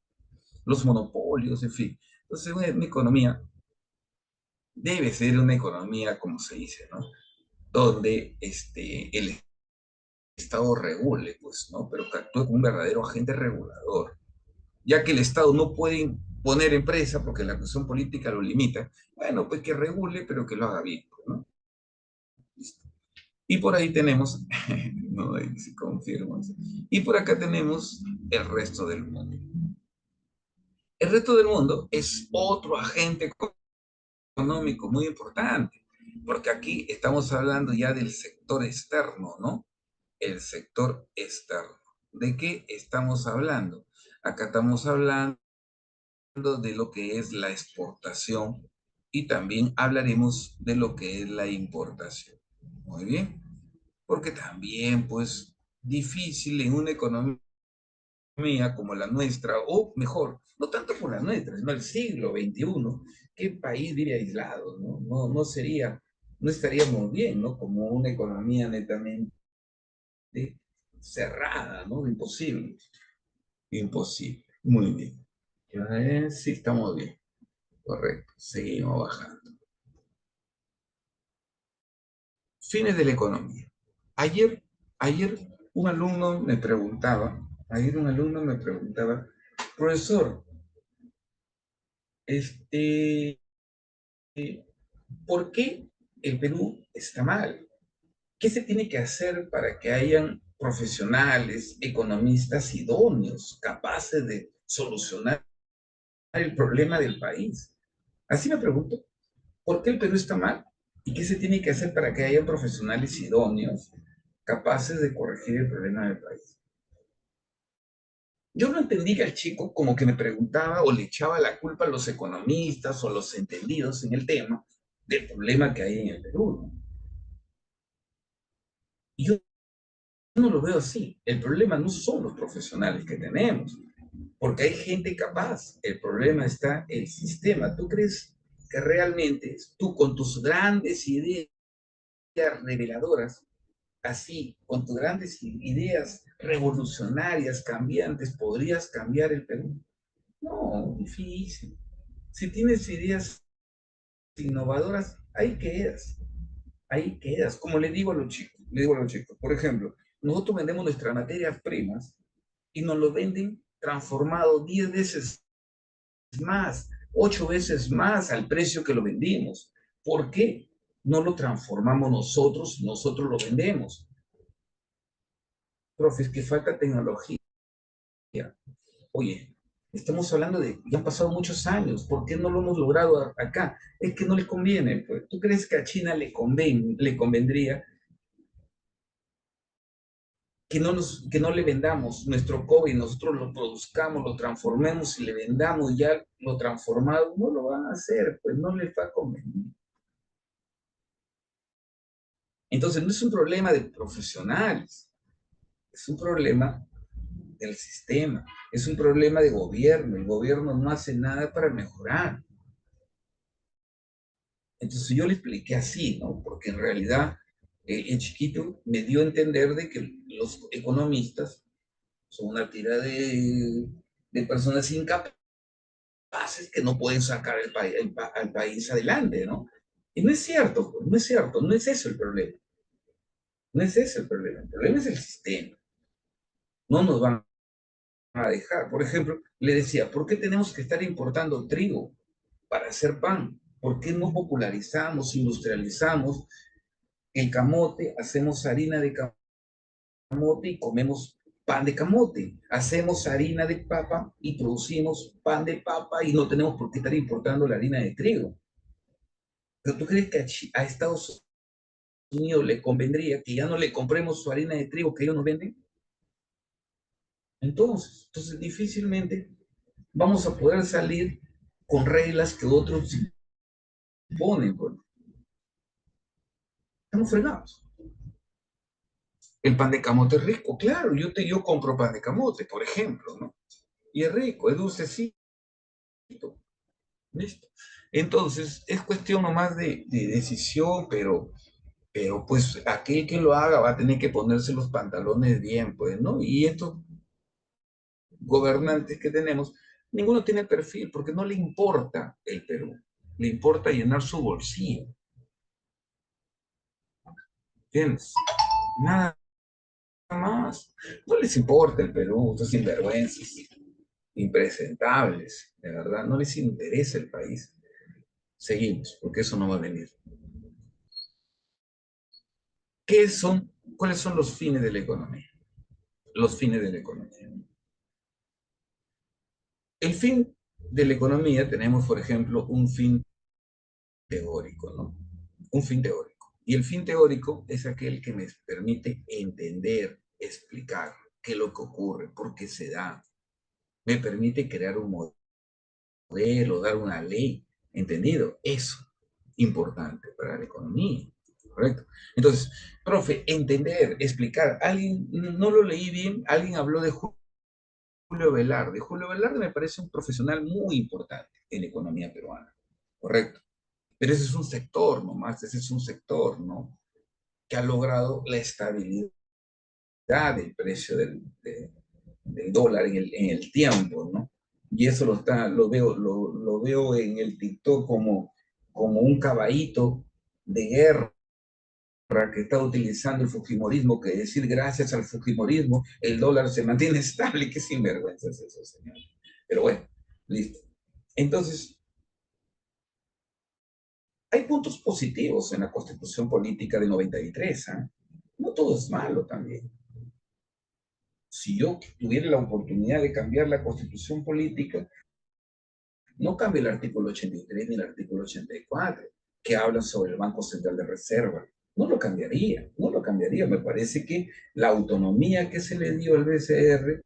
los monopolios, en fin. Entonces, una economía debe ser una economía, como se dice, ¿no? Donde el Estado regule, pues, ¿no? Pero que actúe como un verdadero agente regulador, ya que el Estado no puede imponer empresa porque la cuestión política lo limita. Bueno, pues que regule, pero que lo haga bien, ¿no? Y por ahí tenemos, no, ahí se confirma, y por acá tenemos el resto del mundo. El resto del mundo es otro agente económico muy importante, porque aquí estamos hablando ya del sector externo, ¿no? El sector externo. ¿De qué estamos hablando? Acá estamos hablando de lo que es la exportación y también hablaremos de lo que es la importación. Muy bien, porque también, pues, difícil en una economía como la nuestra, o mejor, no tanto como la nuestra, sino el siglo XXI, ¿qué país vive aislado? ¿No? No sería, no estaríamos bien, ¿no? Como una economía netamente cerrada, ¿no? Imposible. Imposible. Muy bien. Sí, estamos bien. Correcto. Seguimos bajando. Fines de la economía. Ayer, ayer ayer un alumno me preguntaba, profesor, este, ¿por qué el Perú está mal? ¿Qué se tiene que hacer para que hayan profesionales, economistas idóneos, capaces de solucionar el problema del país. Así me pregunto, ¿por qué el Perú está mal? ¿Y qué se tiene que hacer para que haya profesionales idóneos capaces de corregir el problema del país? Yo no entendí que el chico como que me preguntaba o le echaba la culpa a los economistas o los entendidos en el tema del problema que hay en el Perú, ¿no? Y yo no lo veo así. El problema no son los profesionales que tenemos, porque hay gente capaz. El problema está en el sistema. ¿Tú crees que realmente tú con tus grandes ideas reveladoras, así, con tus grandes ideas revolucionarias, cambiantes, podrías cambiar el Perú? No, difícil. Si tienes ideas innovadoras, ahí quedas, ahí quedas. Como le digo a los chicos, por ejemplo, nosotros vendemos nuestras materias primas y nos lo venden transformado 10 veces más, 8 veces más al precio que lo vendimos. ¿Por qué? No lo transformamos nosotros, nosotros lo vendemos. Profe, es que falta tecnología. Oye, estamos hablando de, ya han pasado muchos años, ¿por qué no lo hemos logrado acá? Es que no les conviene, pues. ¿Tú crees que a China le convendría que no le vendamos nuestro COVID, nosotros lo produzcamos, lo transformemos y le vendamos ya lo transformado? No lo van a hacer, pues no les va a convenir. Entonces, no es un problema de profesionales, es un problema del sistema, es un problema de gobierno. El gobierno no hace nada para mejorar. Entonces yo le expliqué así, ¿no? Porque en realidad el chiquito me dio a entender de que los economistas son una tira de personas incapaces que no pueden sacar al país adelante, ¿no? Y no es cierto, pues, no es cierto, no es eso el problema. No es ese el problema es el sistema. No nos van a dejar. Por ejemplo, le decía, ¿por qué tenemos que estar importando trigo para hacer pan? ¿Por qué no popularizamos, industrializamos el camote, hacemos harina de camote y comemos pan de camote? Hacemos harina de papa y producimos pan de papa y no tenemos por qué estar importando la harina de trigo. ¿Pero tú crees que a Estados Unidos le convendría que ya no le compremos su harina de trigo que ellos nos venden? Entonces difícilmente vamos a poder salir con reglas que otros imponen, pues. Estamos fregados. El pan de camote es rico, claro, yo compro pan de camote, por ejemplo, ¿no? Y es rico, es dulcecito, ¿listo? Entonces, es cuestión nomás de decisión, pero pues aquel que lo haga va a tener que ponerse los pantalones bien, pues, ¿no? Y estos gobernantes que tenemos, ninguno tiene perfil porque no le importa el Perú, le importa llenar su bolsillo, ¿entiendes? Nada más. No les importa el Perú, estos sinvergüenzas, impresentables, de verdad, no les interesa el país. Seguimos, porque eso no va a venir. ¿Qué son, cuáles son los fines de la economía? Los fines de la economía. El fin de la economía tenemos, por ejemplo, un fin teórico, ¿no? Un fin teórico. Y el fin teórico es aquel que me permite entender, explicar qué es lo que ocurre, por qué se da. Me permite crear un modelo, dar una ley. ¿Entendido? Eso, importante para la economía. ¿Correcto? Entonces, profe, entender, explicar. Alguien, no lo leí bien, alguien habló de Julio Velarde. Julio Velarde me parece un profesional muy importante en la economía peruana. ¿Correcto? Pero ese es un sector nomás, ese es un sector, ¿no? Que ha logrado la estabilidad del precio del dólar en el tiempo, ¿no? Y eso lo veo en el TikTok como un caballito de guerra que está utilizando el fujimorismo, que decir gracias al fujimorismo el dólar se mantiene estable. Qué sinvergüenza es eso, señor. Pero bueno, listo. Entonces, hay puntos positivos en la constitución política de 93, ¿eh? No todo es malo también. Si yo tuviera la oportunidad de cambiar la constitución política, no cambia el artículo 83 ni el artículo 84, que hablan sobre el Banco Central de Reserva. No lo cambiaría, no lo cambiaría. Me parece que la autonomía que se le dio al BCR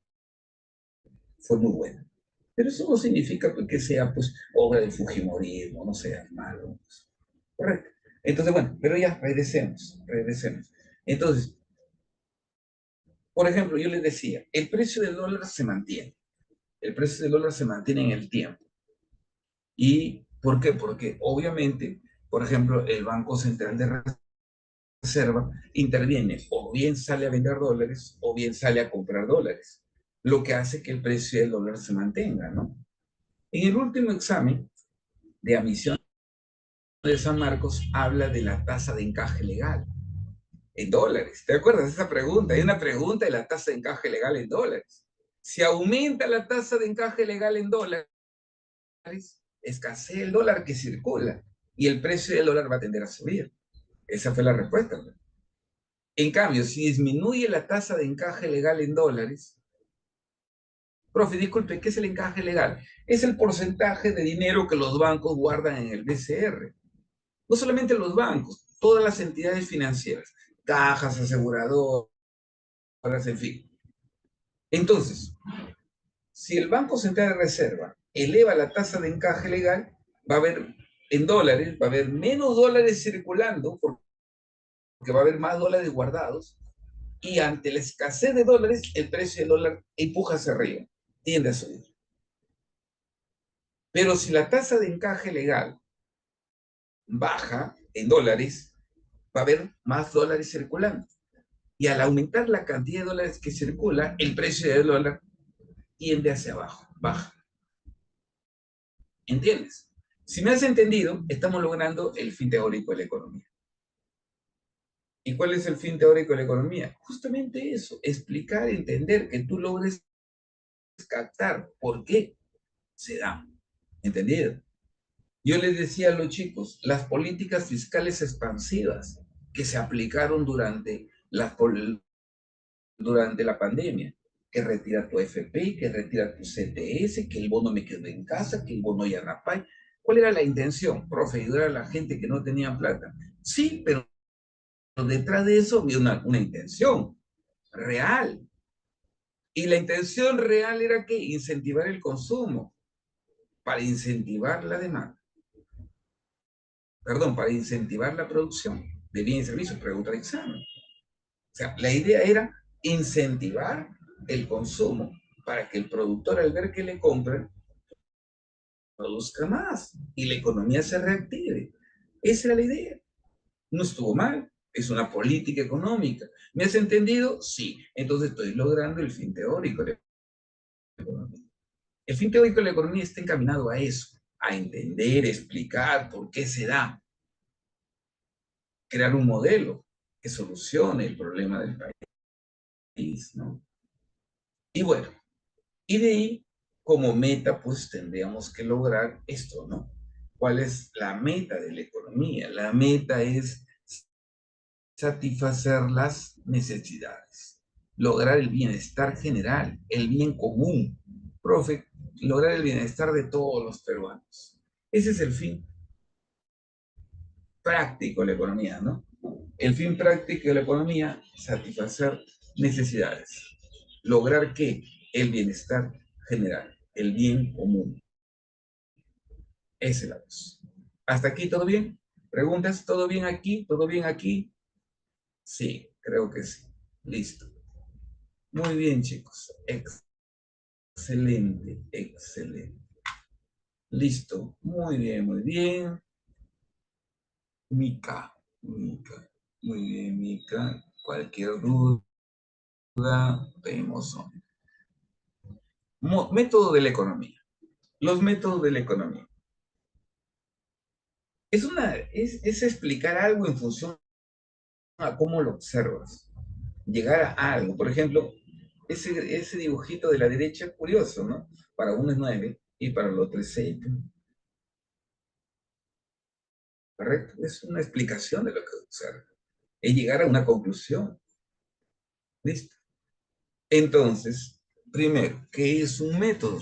fue muy buena. Pero eso no significa pues, que sea pues, obra del fujimorismo, no sea malo. Pues. Correcto. Entonces, bueno, pero ya, regresemos. Entonces, por ejemplo, yo les decía, el precio del dólar se mantiene. El precio del dólar se mantiene en el tiempo. ¿Y por qué? Porque obviamente, por ejemplo, el Banco Central de Reserva interviene, o bien sale a vender dólares, o bien sale a comprar dólares, lo que hace que el precio del dólar se mantenga, ¿no? En el último examen de admisión de San Marcos habla de la tasa de encaje legal en dólares. ¿Te acuerdas de esa pregunta? Hay una pregunta de la tasa de encaje legal en dólares. Si aumenta la tasa de encaje legal en dólares, escasea el dólar que circula y el precio del dólar va a tender a subir. Esa fue la respuesta, ¿no? En cambio, si disminuye la tasa de encaje legal en dólares, profe, disculpe, ¿qué es el encaje legal? Es el porcentaje de dinero que los bancos guardan en el BCR. No solamente los bancos, todas las entidades financieras, cajas, aseguradoras, en fin. Entonces, si el Banco Central de Reserva eleva la tasa de encaje legal, va a haber en dólares, va a haber menos dólares circulando, porque va a haber más dólares guardados, y ante la escasez de dólares, el precio del dólar empuja hacia arriba, tiende a subir. Pero si la tasa de encaje legal baja en dólares, va a haber más dólares circulando. Y al aumentar la cantidad de dólares que circula, el precio del dólar tiende hacia abajo, baja. ¿Entiendes? Si me has entendido, estamos logrando el fin teórico de la economía. ¿Y cuál es el fin teórico de la economía? Justamente eso, explicar, entender, que tú logres captar por qué se da. ¿Entendido? Yo les decía a los chicos, las políticas fiscales expansivas que se aplicaron durante la pandemia, que retira tu FP, que retira tu CTS, que el bono me quedó en casa, que el bono ya rapay. ¿Cuál era la intención? Profe, ayudar a la gente que no tenía plata. Sí, pero detrás de eso había una intención real. Y la intención real era que incentivar el consumo, para incentivar la demanda. Perdón, para incentivar la producción de bienes y servicios, pregunta de examen. O sea, la idea era incentivar el consumo para que el productor, al ver que le compran, produzca más y la economía se reactive. Esa era la idea. No estuvo mal, es una política económica. ¿Me has entendido? Sí. Entonces estoy logrando el fin teórico de la economía. El fin teórico de la economía está encaminado a eso, a entender, explicar por qué se da, crear un modelo que solucione el problema del país, ¿no? Y bueno, y de ahí, como meta, pues tendríamos que lograr esto, ¿no? ¿Cuál es la meta de la economía? La meta es satisfacer las necesidades, lograr el bienestar general, el bien común. Profe, lograr el bienestar de todos los peruanos. Ese es el fin práctico de la economía, ¿no? El fin práctico de la economía, satisfacer necesidades. Lograr que el bienestar general, el bien común. Esa es la voz. ¿Hasta aquí todo bien? ¿Preguntas? ¿Todo bien aquí? ¿Todo bien aquí? Sí, creo que sí. Listo. Muy bien, chicos. Excelente, excelente. Listo. Muy bien, muy bien. Mica, Mica. Muy bien, Mica. Cualquier duda, vemos. Método de la economía. Los métodos de la economía. Es explicar algo en función a cómo lo observas. Llegar a algo. Por ejemplo, ese dibujito de la derecha es curioso, ¿no? Para uno es 9 y para el otro es 6. ¿Correcto? Es una explicación de lo que observa. Es llegar a una conclusión. ¿Listo? Entonces, primero, ¿qué es un método?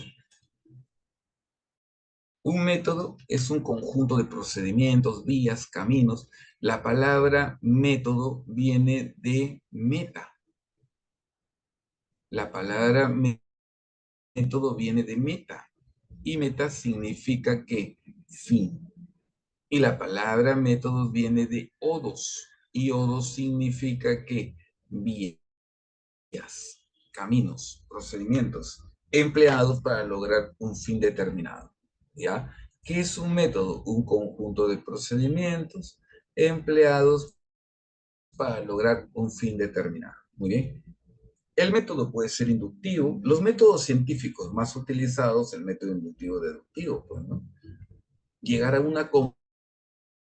Un método es un conjunto de procedimientos, vías, caminos. La palabra método viene de meta. La palabra método viene de meta. Y meta significa que fin. Y la palabra métodos viene de odos. Y odos significa que vías, caminos, procedimientos empleados para lograr un fin determinado. ¿Ya? ¿Qué es un método? Un conjunto de procedimientos empleados para lograr un fin determinado. Muy bien. El método puede ser inductivo. Los métodos científicos más utilizados, el método inductivo deductivo, pues, ¿no? Llegar a una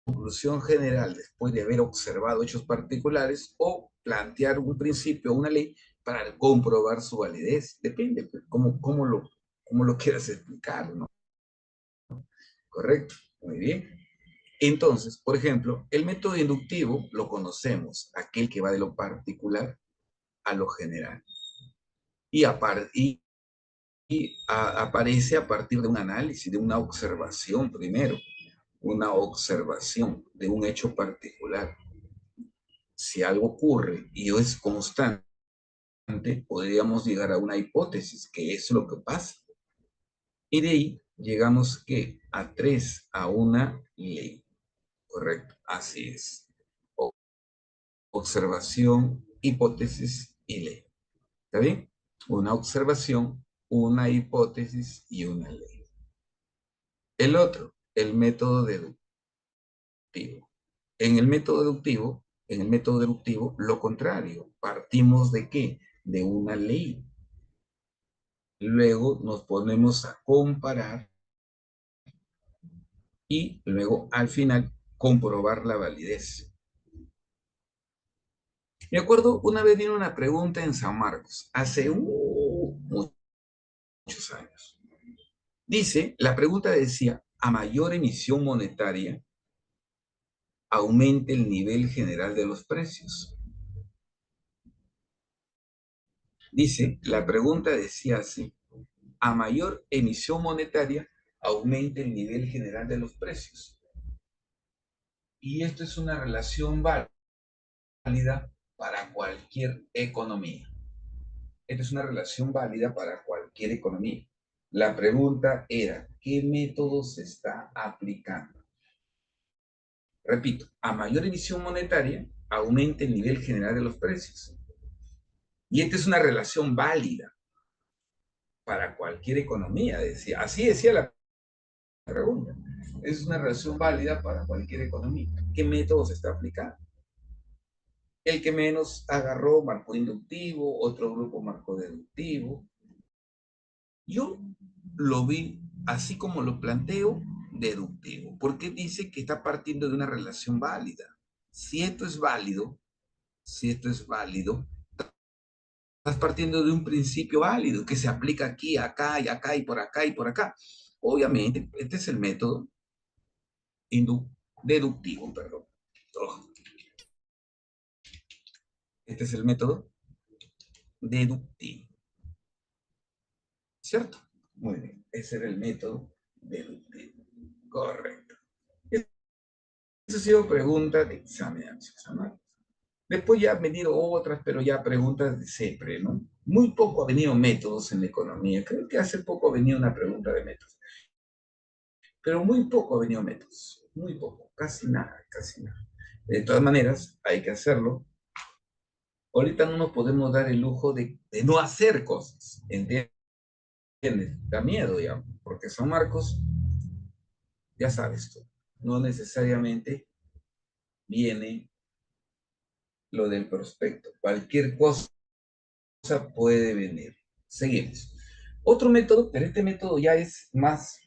conclusión general después de haber observado hechos particulares o plantear un principio o una ley para comprobar su validez. Depende, pues, cómo lo quieras explicar, ¿no? ¿Correcto? Muy bien. Entonces, por ejemplo, el método inductivo lo conocemos, aquel que va de lo particular a lo general. Y, aparece a partir de un análisis, de una observación primero, una observación de un hecho particular. Si algo ocurre y es constante, podríamos llegar a una hipótesis, que es lo que pasa. Y de ahí llegamos que a una ley. Correcto, así es. Observación, hipótesis y ley. ¿Está bien? Una observación, una hipótesis y una ley. El otro, el método deductivo. En el método deductivo, lo contrario. Partimos de ¿qué? De una ley. Luego nos ponemos a comparar y luego al final comprobar la validez. Me acuerdo, una vez vino una pregunta en San Marcos, hace muchos años. Dice, la pregunta decía, a mayor emisión monetaria, aumente el nivel general de los precios. Dice, la pregunta decía así, a mayor emisión monetaria, aumente el nivel general de los precios. Y esto es una relación válida para cualquier economía. Esta es una relación válida para cualquier economía. La pregunta era, ¿qué método se está aplicando? Repito, a mayor emisión monetaria, aumenta el nivel general de los precios. Y esta es una relación válida para cualquier economía, decía. Así decía la pregunta. Es una relación válida para cualquier economía. ¿Qué método se está aplicando? El que menos agarró marcó inductivo, otro grupo marcó deductivo. Yo lo vi así como lo planteo, deductivo, porque dice que está partiendo de una relación válida. Si esto es válido, si esto es válido, estás partiendo de un principio válido que se aplica aquí, acá y acá y por acá y por acá. Obviamente, este es el método deductivo, perdón. Este es el método deductivo, ¿cierto? Muy bien, ese era el método deductivo. Correcto. Esa ha sido pregunta de examen. Después ya han venido otras, pero ya preguntas de siempre, ¿no? Muy poco ha venido métodos en la economía. Creo que hace poco ha venido una pregunta de métodos. Pero muy poco ha venido métodos. Muy poco. Casi nada, casi nada. De todas maneras, hay que hacerlo. Ahorita no nos podemos dar el lujo de no hacer cosas. ¿Entiendes? Da miedo ya. Porque San Marcos, ya sabes tú, no necesariamente viene lo del prospecto. Cualquier cosa puede venir. Seguimos. Otro método, pero este método ya es más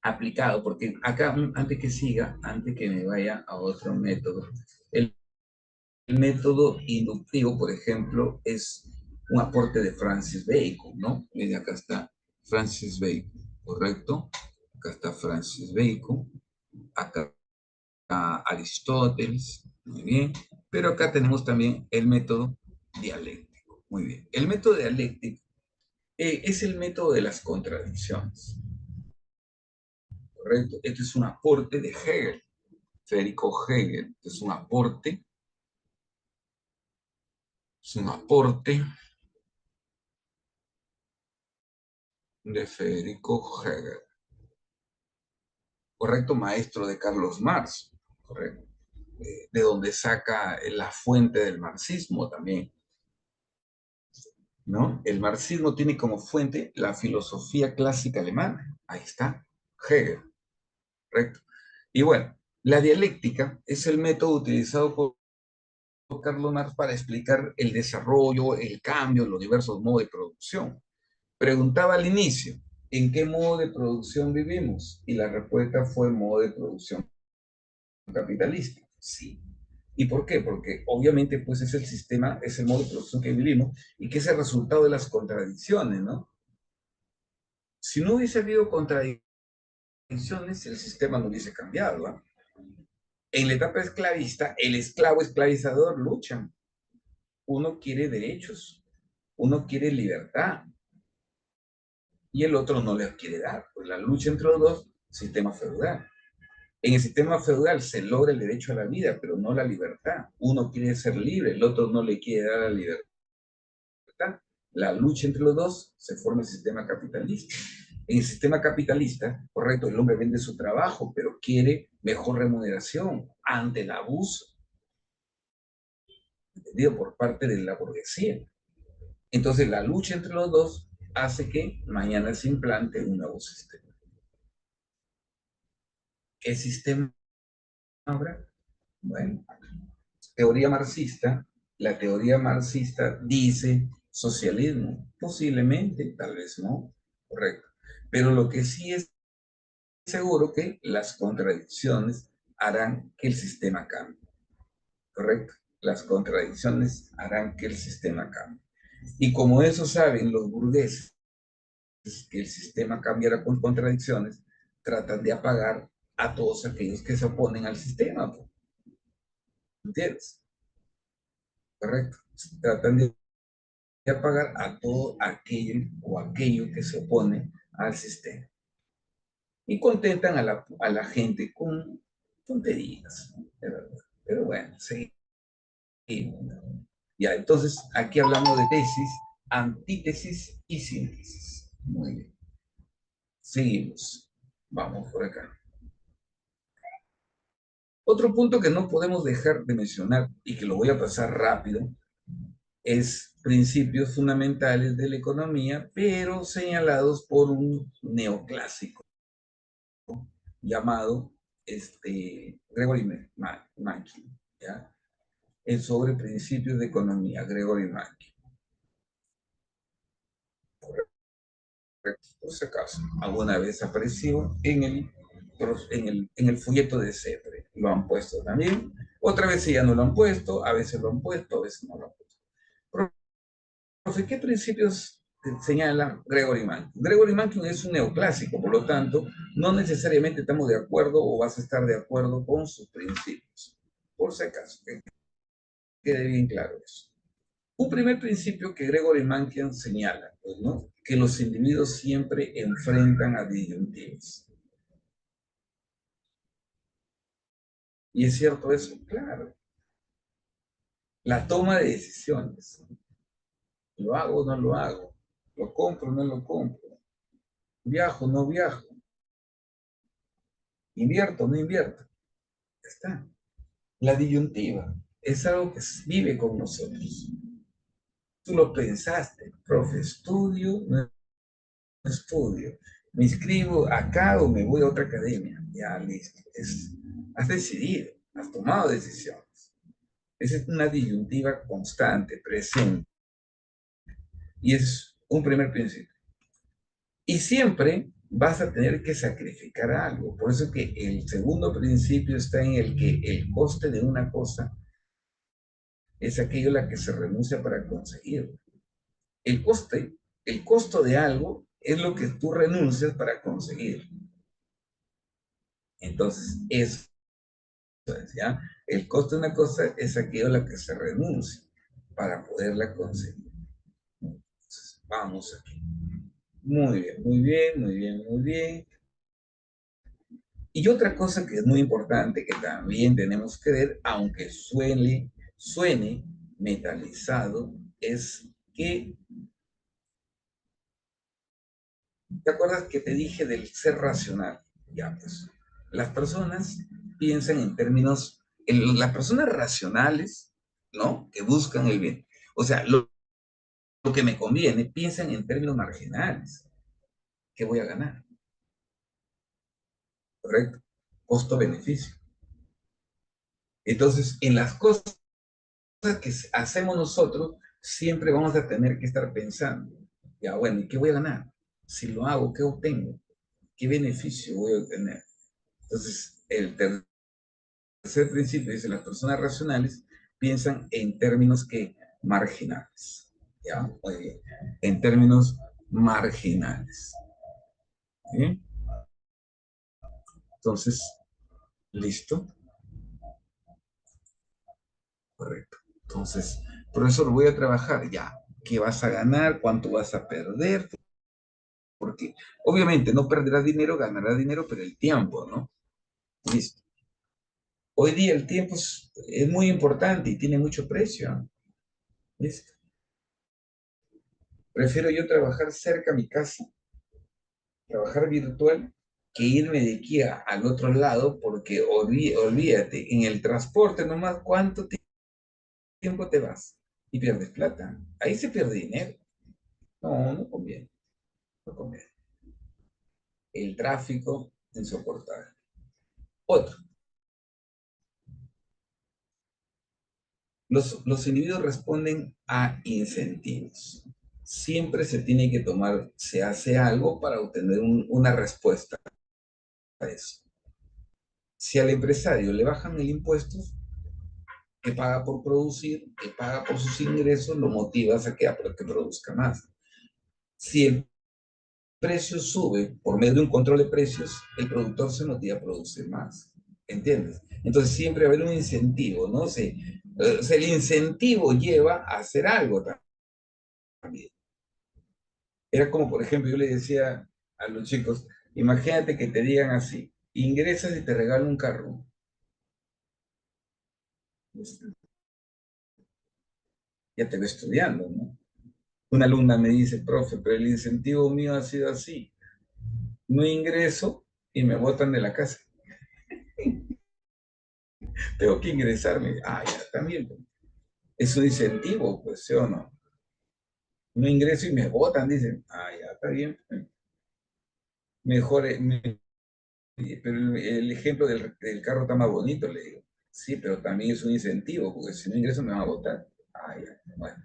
aplicado, porque acá, antes que siga, antes que me vaya a otro método, el método inductivo, por ejemplo, es un aporte de Francis Bacon, ¿no? Y acá está Francis Bacon, ¿correcto? Acá está Francis Bacon, acá está Aristóteles, muy bien, pero acá tenemos también el método dialéctico, muy bien. El método dialéctico es el método de las contradicciones. ¿correcto? Este es un aporte de Hegel, Federico Hegel. Este es un aporte de Federico Hegel, correcto, maestro de Carlos Marx, correcto, de donde saca la fuente del marxismo también, ¿no? El marxismo tiene como fuente la filosofía clásica alemana, ahí está, Hegel, correcto. Y bueno, la dialéctica es el método utilizado por Carlos Marx para explicar el desarrollo, el cambio, los diversos modos de producción. Preguntaba al inicio, ¿en qué modo de producción vivimos? Y la respuesta fue modo de producción capitalista. Sí. ¿Y por qué? Porque obviamente pues es el sistema, es el modo de producción que vivimos y que es el resultado de las contradicciones, ¿no? Si no hubiese habido contradicciones, el sistema no hubiese cambiado, ¿no? En la etapa esclavista, el esclavo esclavizador luchan. Uno quiere derechos, uno quiere libertad y el otro no les quiere dar. Pues la lucha entre los dos, sistema feudal. En el sistema feudal se logra el derecho a la vida, pero no la libertad. Uno quiere ser libre, el otro no le quiere dar la libertad. La lucha entre los dos se forma el sistema capitalista. En el sistema capitalista, correcto, el hombre vende su trabajo, pero quiere mejor remuneración ante el abuso, entendido, por parte de la burguesía. Entonces, la lucha entre los dos hace que mañana se implante un nuevo sistema. ¿Qué sistema habrá? Bueno, teoría marxista, la teoría marxista dice socialismo, posiblemente, tal vez no, correcto. Pero lo que sí es seguro que las contradicciones harán que el sistema cambie, correcto. Las contradicciones harán que el sistema cambie. Y como eso saben los burgueses, que el sistema cambiará con contradicciones, tratan de apagar a todos aquellos que se oponen al sistema, ¿entiendes? Correcto. Tratan de apagar a todo aquello o aquello que se opone al sistema. Y contentan a la gente con tonterías, de verdad. Pero bueno, seguimos. Ya, entonces aquí hablamos de tesis, antítesis y síntesis. Muy bien. Seguimos. Vamos por acá. Otro punto que no podemos dejar de mencionar y que lo voy a pasar rápido es principios fundamentales de la economía, pero señalados por un neoclásico llamado Gregory Mankiw, ¿ya? Es sobre principios de economía, Gregory Mankiw. Por si acaso, alguna vez apareció en el folleto de CEPRE. Lo han puesto también. Otra vez ya no lo han puesto, a veces lo han puesto, a veces no lo han puesto. Profe, ¿qué principios señala Gregory Mankiw? Gregory Mankiw es un neoclásico, por lo tanto, no necesariamente estamos de acuerdo o vas a estar de acuerdo con sus principios. Por si acaso, que quede bien claro eso. Un primer principio que Gregory Mankiw señala, pues, ¿no? Que los individuos siempre enfrentan a disyuntivas. Y es cierto eso, claro. La toma de decisiones. ¿Lo hago o no lo hago? ¿Lo compro o no lo compro? ¿Viajo o no viajo? ¿Invierto o no invierto? Ya está. La disyuntiva es algo que vive con nosotros. Tú lo pensaste, profe, estudio, no estudio. ¿Me inscribo acá o me voy a otra academia? Ya, listo. Has decidido, has tomado decisiones. Esa es una disyuntiva constante, presente. Y es un primer principio. Y siempre vas a tener que sacrificar algo. Por eso que el segundo principio está en el que el coste de una cosa es aquello a la que se renuncia para conseguirlo. El coste, el costo de algo es lo que tú renuncias para conseguir. Entonces, eso es, ¿ya? El costo de una cosa es aquello a la que se renuncia para poderla conseguir. Entonces, vamos aquí. Muy bien, muy bien, muy bien, muy bien. Y otra cosa que es muy importante, que también tenemos que ver, aunque suene metalizado, es que, ¿te acuerdas que te dije del ser racional? Ya, pues, las personas piensan en términos, las personas racionales, ¿no? Que buscan el bien. O sea, lo que me conviene, piensan en términos marginales. ¿Qué voy a ganar? ¿Correcto? Costo-beneficio. Entonces, en las cosas que hacemos nosotros, siempre vamos a tener que estar pensando, ya bueno, ¿y qué voy a ganar? Si lo hago, ¿qué obtengo? ¿Qué beneficio voy a obtener? Entonces, el tercer principio dice, las personas racionales piensan en términos que marginales. Ya, muy bien. En términos marginales. ¿Sí? Entonces, listo. Correcto. Entonces, profesor, voy a trabajar ya. ¿Qué vas a ganar? ¿Cuánto vas a perder? Porque obviamente no perderás dinero, ganarás dinero, pero el tiempo, ¿no? Listo. Hoy día el tiempo es muy importante y tiene mucho precio, ¿no? Listo. Prefiero yo trabajar cerca a mi casa, trabajar virtual, que irme de aquí al otro lado, porque olvídate, en el transporte nomás, ¿cuánto tiempo te vas? Y pierdes plata. Ahí se pierde dinero. No, no conviene, no conviene. El tráfico insoportable. Otro, los individuos responden a incentivos. Siempre se tiene que tomar, se hace algo para obtener una respuesta a eso. Si al empresario le bajan el impuesto, que paga por producir, que paga por sus ingresos, lo motivas a que produzca más. Si el precio sube por medio de un control de precios, el productor se motiva a producir más. ¿Entiendes? Entonces siempre va a haber un incentivo, ¿no? O sea, el incentivo lleva a hacer algo también. Era como, por ejemplo, yo le decía a los chicos, imagínate que te digan así, ingresas y te regalo un carro. Ya te va estudiando, ¿no? Una alumna me dice, profe, pero el incentivo mío ha sido así. No ingreso y me botan de la casa. Tengo que ingresarme. Ah, ya, también. Es un incentivo, pues, ¿sí o no? No ingreso y me botan, dicen. Ah, ya, está bien. Mejor, pero el ejemplo del carro está más bonito, le digo. Sí, pero también es un incentivo, porque si no ingreso me van a votar. Ah, ya, bueno.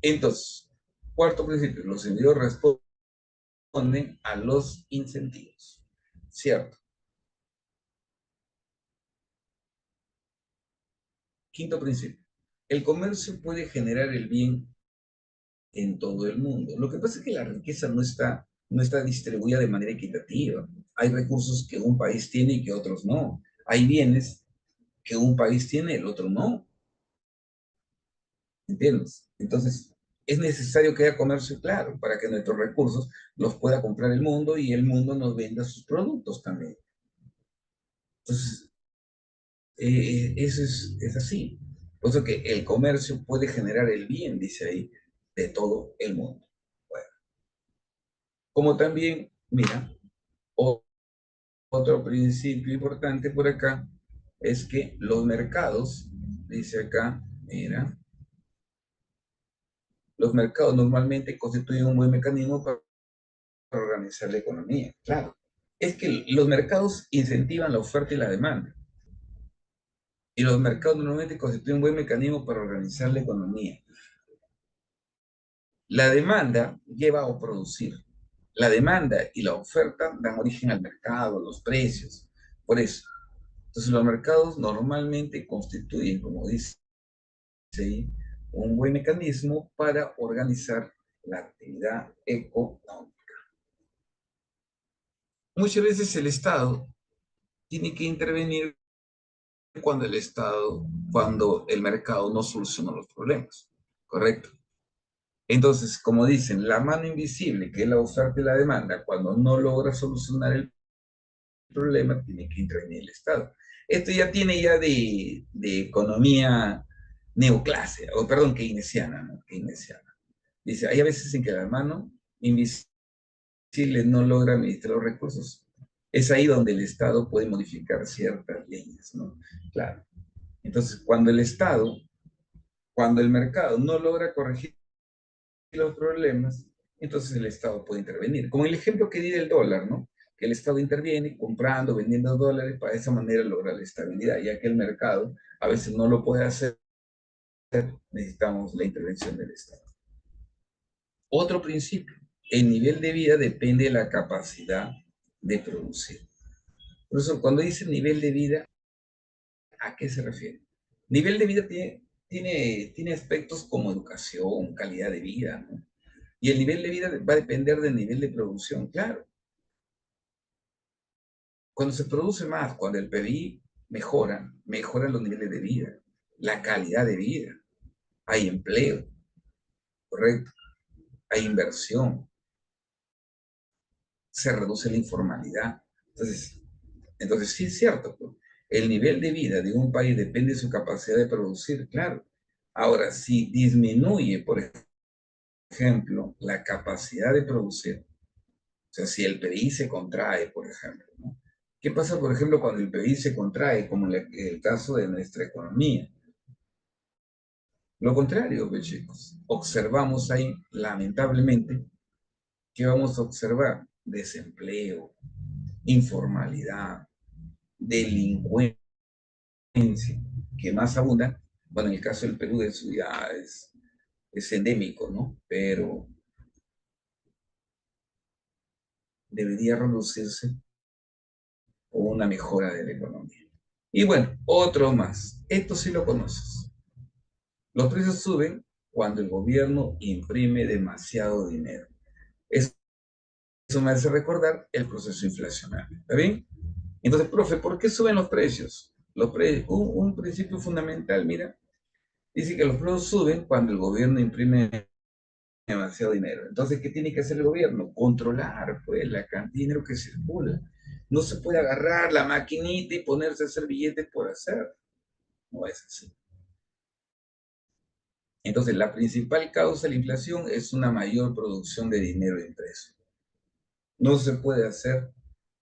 Entonces, cuarto principio, los individuos responden a los incentivos. Cierto. Quinto principio, el comercio puede generar el bien en todo el mundo. Lo que pasa es que la riqueza no está distribuida de manera equitativa. Hay recursos que un país tiene y que otros no. Hay bienes que un país tiene y el otro no. ¿Entiendes? Entonces, es necesario que haya comercio claro para que nuestros recursos los pueda comprar el mundo y el mundo nos venda sus productos también. Entonces, eso es así. Por eso que el comercio puede generar el bien, dice ahí, de todo el mundo. Bueno, como también, mira, otro principio importante por acá es que los mercados, dice acá, mira, los mercados normalmente constituyen un buen mecanismo para organizar la economía. Claro, es que los mercados incentivan la oferta y la demanda. Y los mercados normalmente constituyen un buen mecanismo para organizar la economía. La demanda lleva a producir. La demanda y la oferta dan origen al mercado, los precios. Por eso. Entonces los mercados normalmente constituyen, como dice ahí, un buen mecanismo para organizar la actividad económica. Muchas veces el Estado tiene que intervenir cuando el mercado no soluciona los problemas. ¿Correcto? Entonces, como dicen, la mano invisible, que es la oferta y la demanda, cuando no logra solucionar el problema, tiene que intervenir el Estado. Esto ya tiene ya de economía neoclásica, o perdón, keynesiana, ¿no? Keynesiana. Dice, hay a veces en que la mano invisible no logra administrar los recursos. Es ahí donde el Estado puede modificar ciertas leyes, ¿no? Claro. Entonces, cuando el mercado no logra corregir los problemas, entonces el Estado puede intervenir. Como el ejemplo que di del dólar, ¿no? Que el Estado interviene comprando, vendiendo dólares para de esa manera lograr la estabilidad, ya que el mercado a veces no lo puede hacer, necesitamos la intervención del Estado. Otro principio, el nivel de vida depende de la capacidad de producir. Por eso, cuando dice nivel de vida, ¿a qué se refiere? Nivel de vida tiene aspectos como educación, calidad de vida, ¿no? Y el nivel de vida va a depender del nivel de producción, claro. Cuando se produce más, cuando el PBI mejora, mejoran los niveles de vida, la calidad de vida, hay empleo, ¿correcto? Hay inversión, se reduce la informalidad. Entonces sí es cierto, pues, el nivel de vida de un país depende de su capacidad de producir, claro. Ahora, si disminuye, por ejemplo, la capacidad de producir, o sea, si el PIB se contrae, por ejemplo, ¿no? ¿Qué pasa, por ejemplo, cuando el PIB se contrae, como el caso de nuestra economía? Lo contrario, pues, chicos, observamos ahí, lamentablemente, ¿qué vamos a observar? Desempleo, informalidad, delincuencia, que más abunda. Bueno, en el caso del Perú eso ya es endémico, ¿no? Pero debería reducirse con una mejora de la economía. Y bueno, otro más. Esto sí lo conoces. Los precios suben cuando el gobierno imprime demasiado dinero. Eso me hace recordar el proceso inflacionario. ¿Está bien? Entonces, profe, ¿por qué suben los precios? Un principio fundamental, mira, dice que los precios suben cuando el gobierno imprime demasiado dinero. Entonces, ¿qué tiene que hacer el gobierno? Controlar, pues, la cantidad de dinero que circula. No se puede agarrar la maquinita y ponerse a hacer billetes por hacer. No es así. Entonces, la principal causa de la inflación es una mayor producción de dinero impreso. No se puede hacer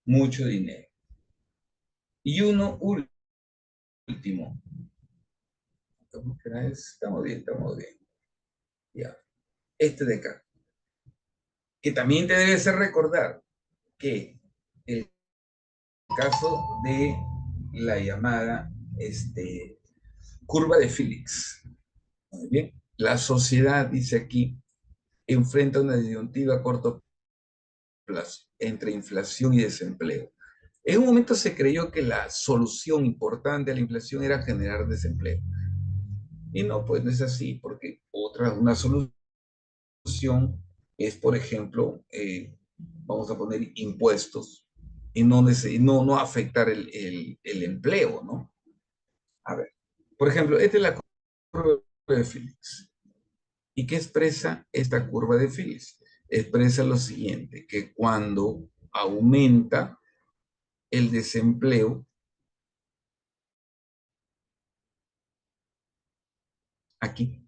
mucho dinero. Y uno último. Estamos bien, estamos bien. Ya. Este de acá. Que también te debe hacer recordar que el caso de la llamada curva de Phillips. Muy bien. La sociedad, dice aquí, enfrenta una disyuntiva a corto plazo entre inflación y desempleo. En un momento se creyó que la solución importante a la inflación era generar desempleo. Y no, pues no es así, porque una solución es, por ejemplo, vamos a poner impuestos y no afectar el empleo, ¿no? A ver, por ejemplo, esta es la curva de Phillips. ¿Y qué expresa esta curva de Phillips? Expresa lo siguiente, que cuando aumenta el desempleo, aquí,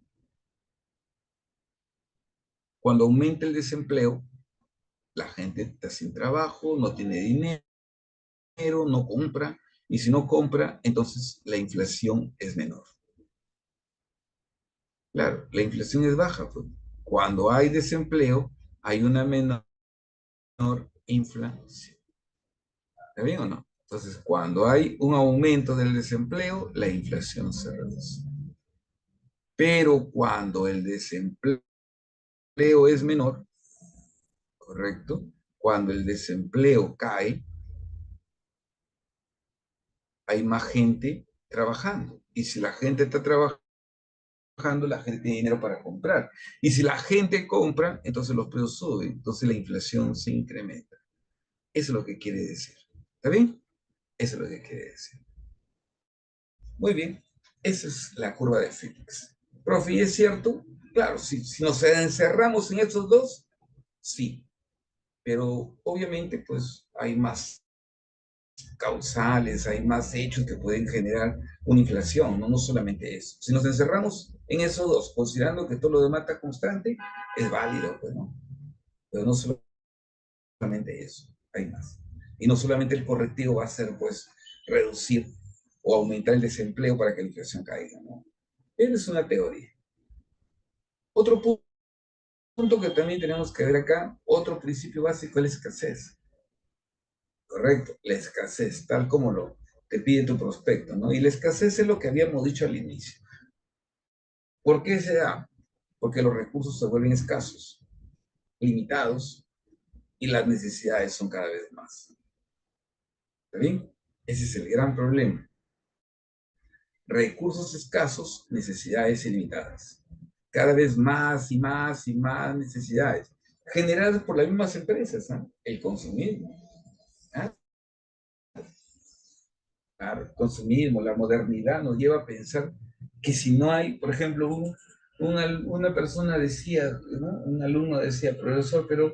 cuando aumenta el desempleo, la gente está sin trabajo, no tiene dinero, no compra, y si no compra, entonces la inflación es menor. Claro, la inflación es baja, pues. Cuando hay desempleo, hay una menor inflación. ¿Está bien o no? Entonces, cuando hay un aumento del desempleo, la inflación se reduce. Pero cuando el desempleo es menor, ¿correcto? Cuando el desempleo cae, hay más gente trabajando. Y si la gente está trabajando, la gente tiene dinero para comprar. Y si la gente compra, entonces los precios suben. Entonces la inflación se incrementa. Eso es lo que quiere decir. ¿Está bien? Eso es lo que quiere decir. Muy bien. Esa es la curva de Félix. Profe, ¿y es cierto? Claro, si nos encerramos en esos dos, sí. Pero obviamente, pues hay más causales, hay más hechos que pueden generar una inflación, no, no solamente eso. Si nos encerramos en esos dos, considerando que todo lo demás está constante, es válido, pues, ¿no? Pero no solamente eso, hay más. Y no solamente el correctivo va a ser, pues, reducir o aumentar el desempleo para que la inflación caiga, ¿no? Esa es una teoría. Otro punto que también tenemos que ver acá, otro principio básico es la escasez. Correcto, la escasez, tal como lo te pide tu prospecto, ¿no? Y la escasez es lo que habíamos dicho al inicio. ¿Por qué se da? Porque los recursos se vuelven escasos, limitados, y las necesidades son cada vez más. ¿Está bien? Ese es el gran problema. Recursos escasos, necesidades ilimitadas. Cada vez más y más y más necesidades, generadas por las mismas empresas, ¿no? El consumismo. ¿Ah? Claro, el consumismo, la modernidad nos lleva a pensar que si no hay, por ejemplo, una persona decía, ¿no? Un alumno decía, profesor, pero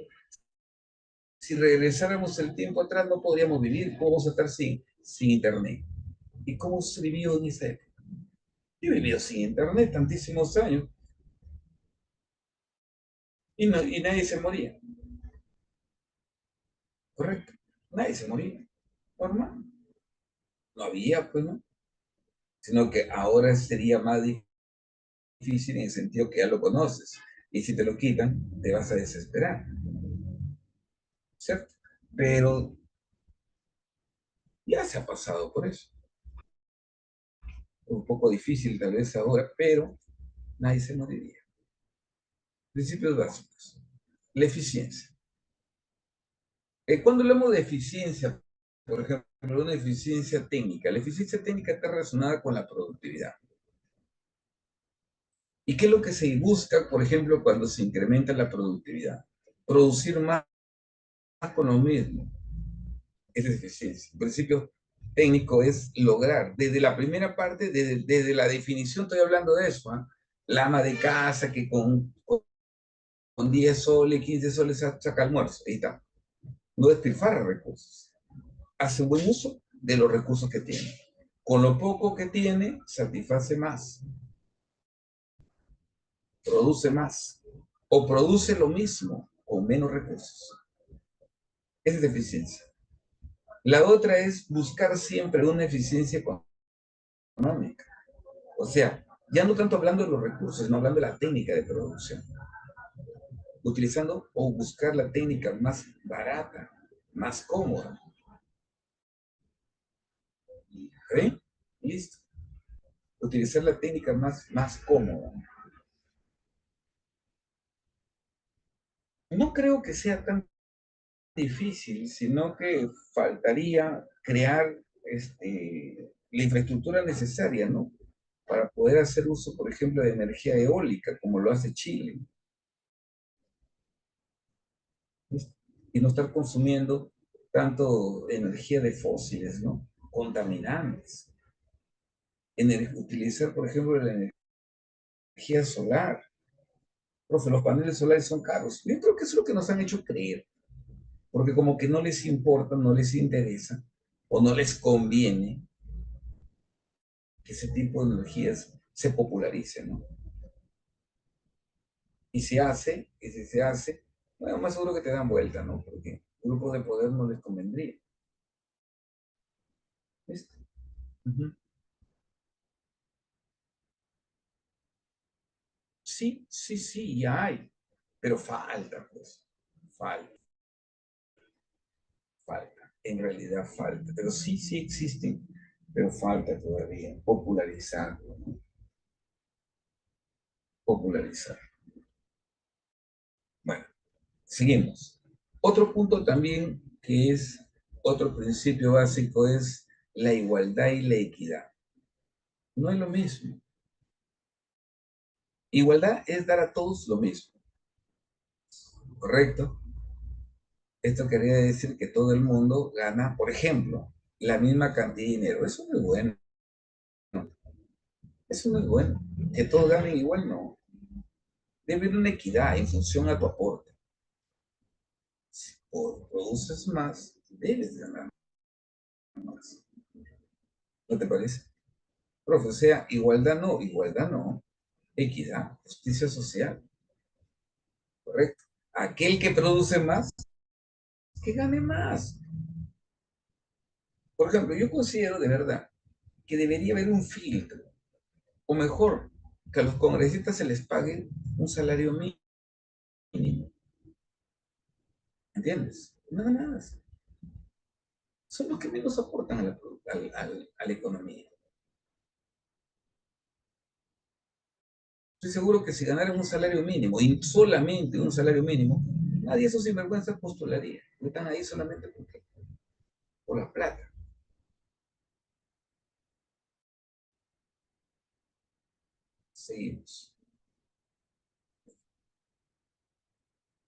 si regresáramos el tiempo atrás no podríamos vivir, ¿cómo vamos a estar sin internet? ¿Y cómo se vivió en esa época? Yo he vivido sin internet tantísimos años y, no, y nadie se moría, ¿correcto? Nadie se moría, normal. No había, pues, ¿no? Sino que ahora sería más difícil en el sentido que ya lo conoces. Y si te lo quitan, te vas a desesperar, ¿cierto? Pero ya se ha pasado por eso. Un poco difícil tal vez ahora, pero nadie se moriría. Principios básicos. La eficiencia. Cuando hablamos de eficiencia, por ejemplo, una eficiencia técnica, la eficiencia técnica está relacionada con la productividad. ¿Y qué es lo que se busca, por ejemplo, cuando se incrementa la productividad? Producir más con lo mismo. Esa es eficiencia. El principio técnico es lograr, desde la primera parte, desde la definición, estoy hablando de eso, ¿eh? La ama de casa que con 10 soles, 15 soles saca almuerzo, ahí está. No despilfarra recursos. Hace buen uso de los recursos que tiene. Con lo poco que tiene, satisface más, produce más, o produce lo mismo con menos recursos. Esa es eficiencia. La otra es buscar siempre una eficiencia económica. O sea, ya no tanto hablando de los recursos, sino hablando de la técnica de producción. Utilizando o buscar la técnica más barata, más cómoda. ¿Ok? Listo. Utilizar la técnica más cómoda. No creo que sea tan difícil, sino que faltaría crear la infraestructura necesaria, ¿no? Para poder hacer uso, por ejemplo, de energía eólica, como lo hace Chile, ¿listo? Y no estar consumiendo tanto energía de fósiles, ¿no? Contaminantes. Utilizar, por ejemplo, la energía solar. Profe, los paneles solares son caros. Yo creo que eso es lo que nos han hecho creer, porque como que no les importa, no les interesa o no les conviene que ese tipo de energías se popularice, ¿no? Y se hace, y si se hace, bueno, más seguro que te dan vuelta, ¿no? Porque grupos de poder no les convendría. ¿Listo? Ujú. Sí, sí, sí, ya hay, pero falta, pues, falta, falta, en realidad falta, pero sí, sí existen, pero falta todavía popularizarlo, ¿no? Popularizar. Bueno, seguimos. Otro punto también que es otro principio básico es la igualdad y la equidad. No es lo mismo. Igualdad es dar a todos lo mismo, ¿correcto? Esto quería decir que todo el mundo gana, por ejemplo, la misma cantidad de dinero. Eso no es bueno. Eso no es bueno. Que todos ganen igual, no. Debe haber una equidad en función a tu aporte. Si produces más, debes ganar más. ¿No te parece? Profe, o sea, igualdad no, equidad, justicia social, correcto. Aquel que produce más, que gane más. Por ejemplo, yo considero de verdad que debería haber un filtro, o mejor, que a los congresistas se les pague un salario mínimo, ¿entiendes? Nada más. Son los que menos aportan a la economía. Estoy seguro que si ganaran un salario mínimo, y solamente un salario mínimo, nadie de esos sinvergüenzas postularía. Están ahí solamente por la plata. Seguimos.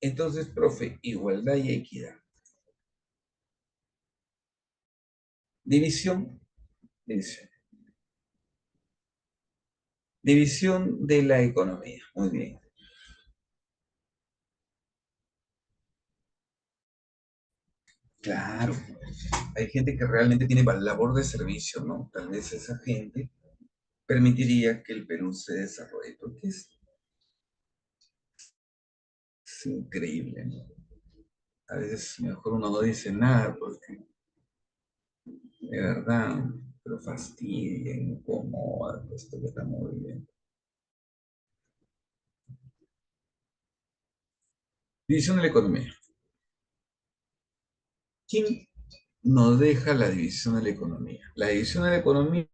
Entonces, profe, igualdad y equidad. División, división. División de la economía. Muy bien. Claro, hay gente que realmente tiene labor de servicio, ¿no? Tal vez esa gente permitiría que el Perú se desarrolle, porque es increíble, ¿no? A veces mejor uno no dice nada, porque de verdad, pero fastidia, incomoda, esto que estamos viviendo. División de la economía. ¿Quién nos deja la división de la economía? La división de la economía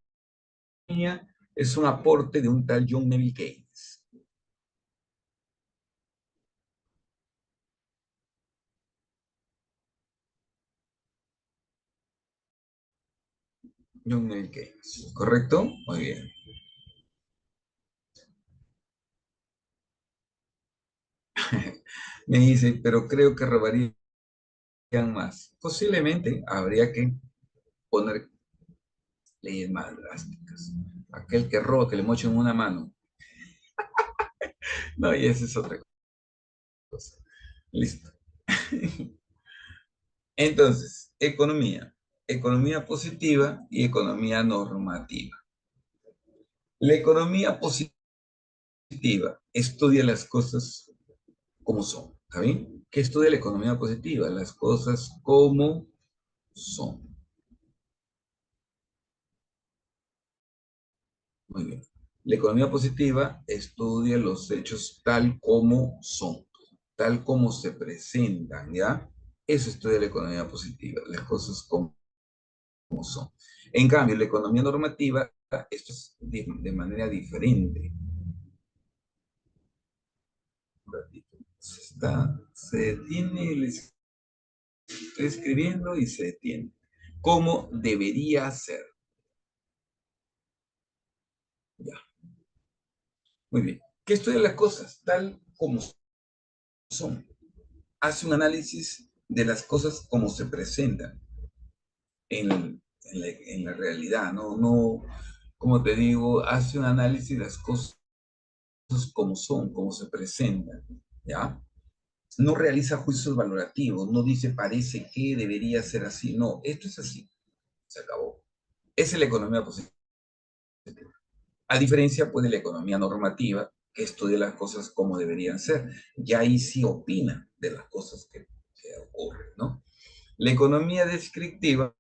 es un aporte de un tal John Neville Keynes. John Neville Keynes, ¿correcto? Muy bien. Me dice, pero creo que robarían más. Posiblemente habría que poner leyes más drásticas. Aquel que roba, que le mochen una mano. No, y esa es otra cosa. Listo. Entonces, economía. Economía positiva y economía normativa. La economía positiva estudia las cosas como son. ¿Está bien? ¿Qué estudia la economía positiva? Las cosas como son. Muy bien. La economía positiva estudia los hechos tal como son, tal como se presentan, ¿ya? Eso estudia la economía positiva, las cosas como son. En cambio, la economía normativa, esto es de manera diferente. Un ratito. Se detiene, les estoy escribiendo y se detiene. ¿Cómo debería ser? Ya, muy bien. ¿Qué estudia las cosas tal como son? Hace un análisis de las cosas como se presentan en la realidad, ¿no? No, como te digo, hace un análisis de las cosas como son, como se presentan, ¿ya? No realiza juicios valorativos, no dice parece que debería ser así, no, esto es así, se acabó. Esa es la economía positiva. A diferencia, pues, de la economía normativa, que estudia las cosas como deberían ser, y ahí sí opina de las cosas que ocurren, ¿no? La economía descriptiva,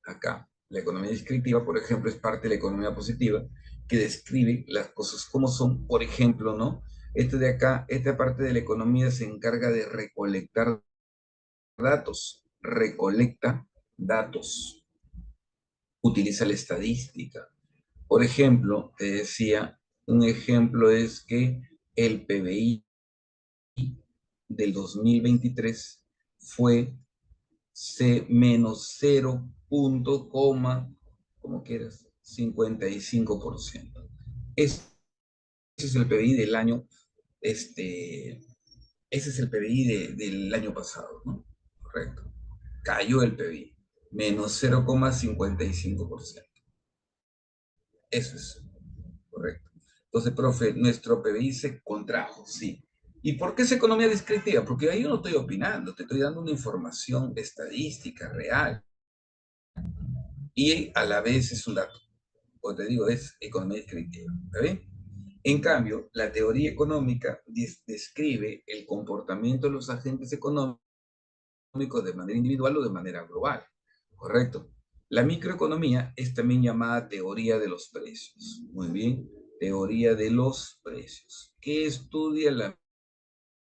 acá, la economía descriptiva, por ejemplo, es parte de la economía positiva, que describe las cosas como son, por ejemplo, ¿no? Este de acá, esta parte de la economía se encarga de recolectar datos, recolecta datos, utiliza la estadística. Por ejemplo, te decía, un ejemplo es que el PBI del 2023 fue menos 0, como quieras, 55%. Ese es el PBI del año, este, ese es el PBI del año pasado, ¿no? Correcto. Cayó el PBI, menos 0,55%. Eso es correcto. Entonces, profe, nuestro PBI se contrajo, sí. ¿Y por qué es economía descriptiva? Porque ahí yo no estoy opinando, te estoy dando una información estadística real. y a la vez es un dato. Como te digo, es economía descriptiva. ¿Está bien? En cambio, la teoría económica describe el comportamiento de los agentes económicos de manera individual o de manera global. ¿Correcto? La microeconomía es también llamada teoría de los precios. Muy bien, teoría de los precios. ¿Qué estudia la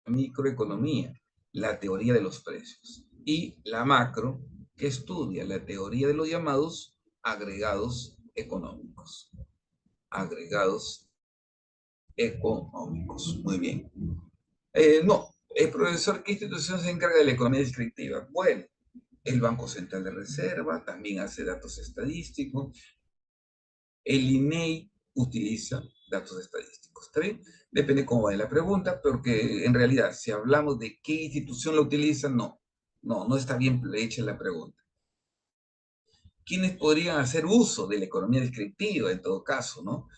microeconomía? La teoría de los precios. Y la macro, que estudia la teoría de los llamados agregados económicos. Agregados económicos. Muy bien. No, el profesor, ¿qué institución se encarga de la economía descriptiva? Bueno, el Banco Central de Reserva también hace datos estadísticos. El INEI utiliza datos estadísticos. ¿Está bien? Depende cómo vaya la pregunta, porque en realidad, si hablamos de qué institución lo utiliza, no está bien hecha la pregunta. ¿Quiénes podrían hacer uso de la economía descriptiva en todo caso, no?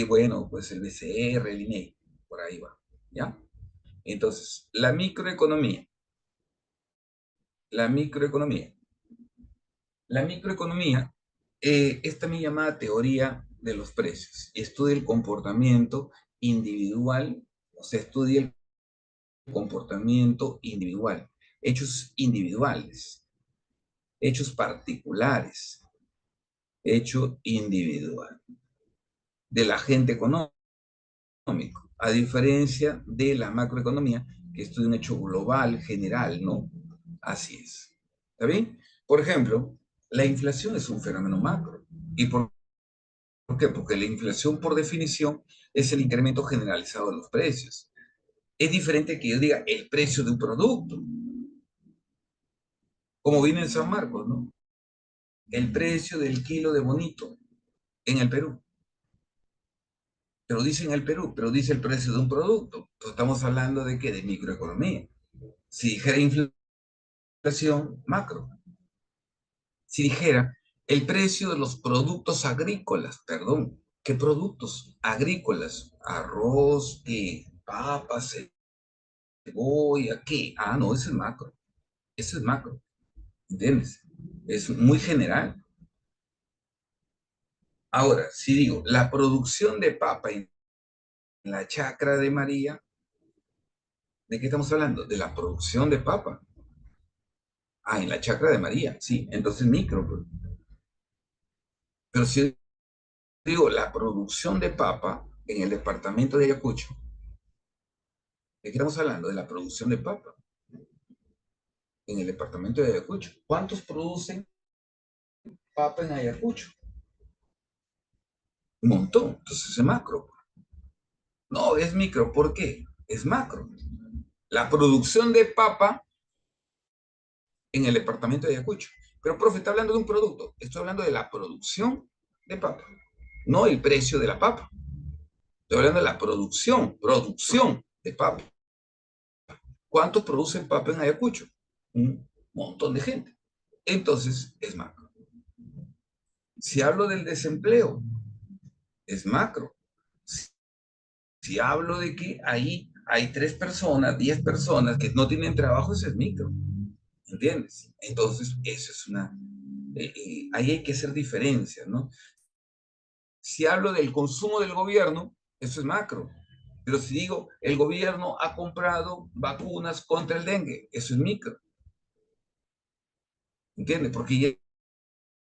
Bueno, pues el BCR, el INEI, por ahí va, ¿ya? Entonces, la microeconomía. La microeconomía es también llamada teoría de los precios. Estudia el comportamiento individual, o sea, estudia el comportamiento individual, hechos individuales, hechos particulares, hecho individual del agente económico, a diferencia de la macroeconomía, que estudia un hecho global, general, ¿no? Así es. ¿Está bien? Por ejemplo, la inflación es un fenómeno macro. ¿Y por qué? Porque la inflación, por definición, es el incremento generalizado de los precios. Es diferente que yo diga el precio de un producto, como viene en San Marcos, ¿no? El precio del kilo de bonito en el Perú. Pero dice en el Perú, pero dice el precio de un producto. Entonces estamos hablando de qué? De microeconomía. Si dijera inflación, macro. Si dijera el precio de los productos agrícolas, perdón, ¿qué productos agrícolas? Arroz, ¿qué? Papas, cebolla, ¿qué? Ah, no, ese es macro. Eso es macro, ¿entiendes? Es muy general. Ahora, si digo, la producción de papa en la chacra de María, ¿de qué estamos hablando? De la producción de papa. Ah, en la chacra de María, sí, entonces micro, pues. Pero si digo la producción de papa en el departamento de Ayacucho, ¿de qué estamos hablando? De la producción de papa en el departamento de Ayacucho. ¿Cuántos producen papa en Ayacucho? Un montón, entonces es macro. No, es micro, ¿por qué? Es macro. La producción de papa en el departamento de Ayacucho. Pero, profe, está hablando de un producto. Estoy hablando de la producción de papa, no el precio de la papa. Estoy hablando de la producción de papa. ¿Cuántos producen papa en Ayacucho? Un montón de gente. Entonces, es macro. Si hablo del desempleo, es macro. Si hablo de que ahí hay 3 personas, 10 personas que no tienen trabajo, eso es micro. ¿Entiendes? Entonces, eso es una... ahí hay que hacer diferencias, ¿no? Si hablo del consumo del gobierno, eso es macro. Pero si digo, el gobierno ha comprado vacunas contra el dengue, eso es micro. ¿Entiendes? Porque ya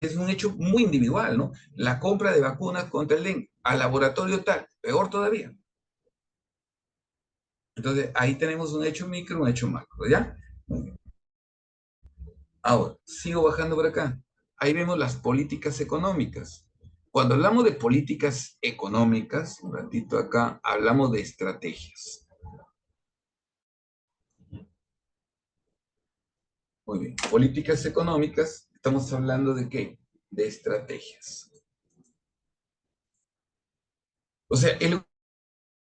es un hecho muy individual, ¿no? La compra de vacunas contra el dengue al laboratorio tal, peor todavía. Entonces, ahí tenemos un hecho micro, un hecho macro, ¿ya? Ahora, sigo bajando por acá. Ahí vemos las políticas económicas. Cuando hablamos de políticas económicas, un ratito acá, hablamos de estrategias. Muy bien. Políticas económicas, estamos hablando de qué? De estrategias. O sea, el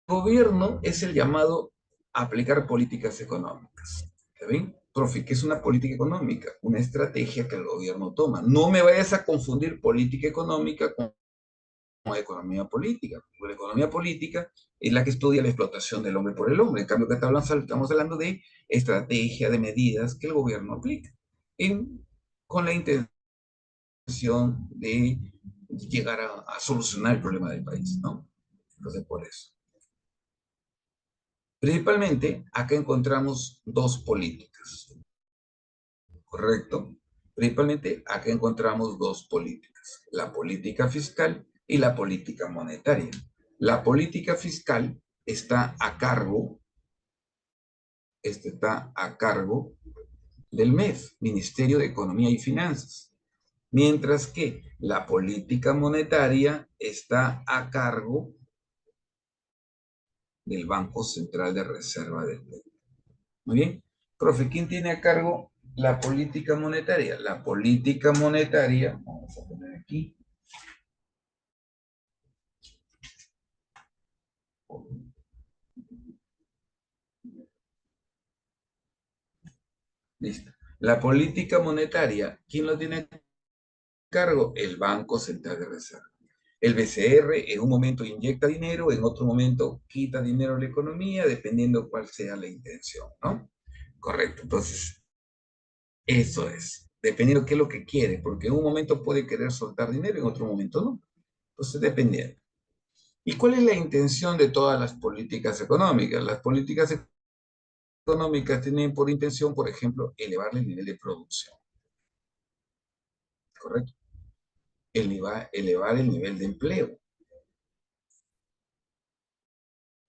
gobierno es el llamado a aplicar políticas económicas. ¿Está bien? Profe, ¿qué es una política económica? Una estrategia que el gobierno toma. No me vayas a confundir política económica con economía política. Porque la economía política es la que estudia la explotación del hombre por el hombre. En cambio, que estamos hablando de estrategia, de medidas que el gobierno aplica con la intención de llegar a solucionar el problema del país, ¿no? Entonces, por eso. Principalmente, acá encontramos dos políticas, ¿correcto? Principalmente, acá encontramos dos políticas, la política fiscal y la política monetaria. La política fiscal está a cargo del MEF, Ministerio de Economía y Finanzas, mientras que la política monetaria está a cargo del Banco Central de Reserva del Perú. Muy bien. Profe, ¿quién tiene a cargo la política monetaria? La política monetaria, vamos a poner aquí, listo. La política monetaria, ¿quién lo tiene a cargo? El Banco Central de Reserva. El BCR en un momento inyecta dinero, en otro momento quita dinero a la economía, dependiendo cuál sea la intención, ¿no? Correcto. Entonces, eso es. Dependiendo qué es lo que quiere, porque en un momento puede querer soltar dinero, en otro momento no. Entonces, dependiendo. ¿Y cuál es la intención de todas las políticas económicas? Las políticas económicas tienen por intención, por ejemplo, elevar el nivel de producción, ¿correcto? Elevar el nivel de empleo,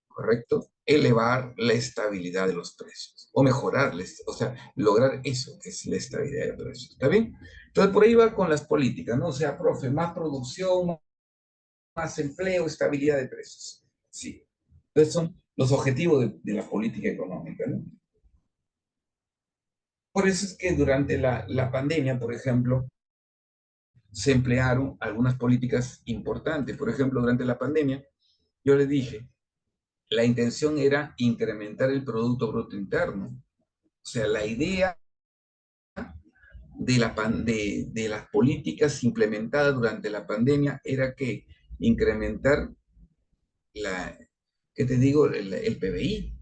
¿correcto? Elevar la estabilidad de los precios, o mejorarles, o sea, lograr eso, que es la estabilidad de precios, ¿está bien? Entonces, por ahí va con las políticas, ¿no? O sea, profe, más producción, más empleo, estabilidad de precios. Sí. Entonces, son los objetivos de la política económica, ¿no? Por eso es que durante la pandemia, por ejemplo, se emplearon algunas políticas importantes. Por ejemplo, durante la pandemia, yo les dije, la intención era incrementar el Producto Bruto Interno. O sea, la idea de las políticas implementadas durante la pandemia era que incrementar la, ¿qué te digo? El PBI.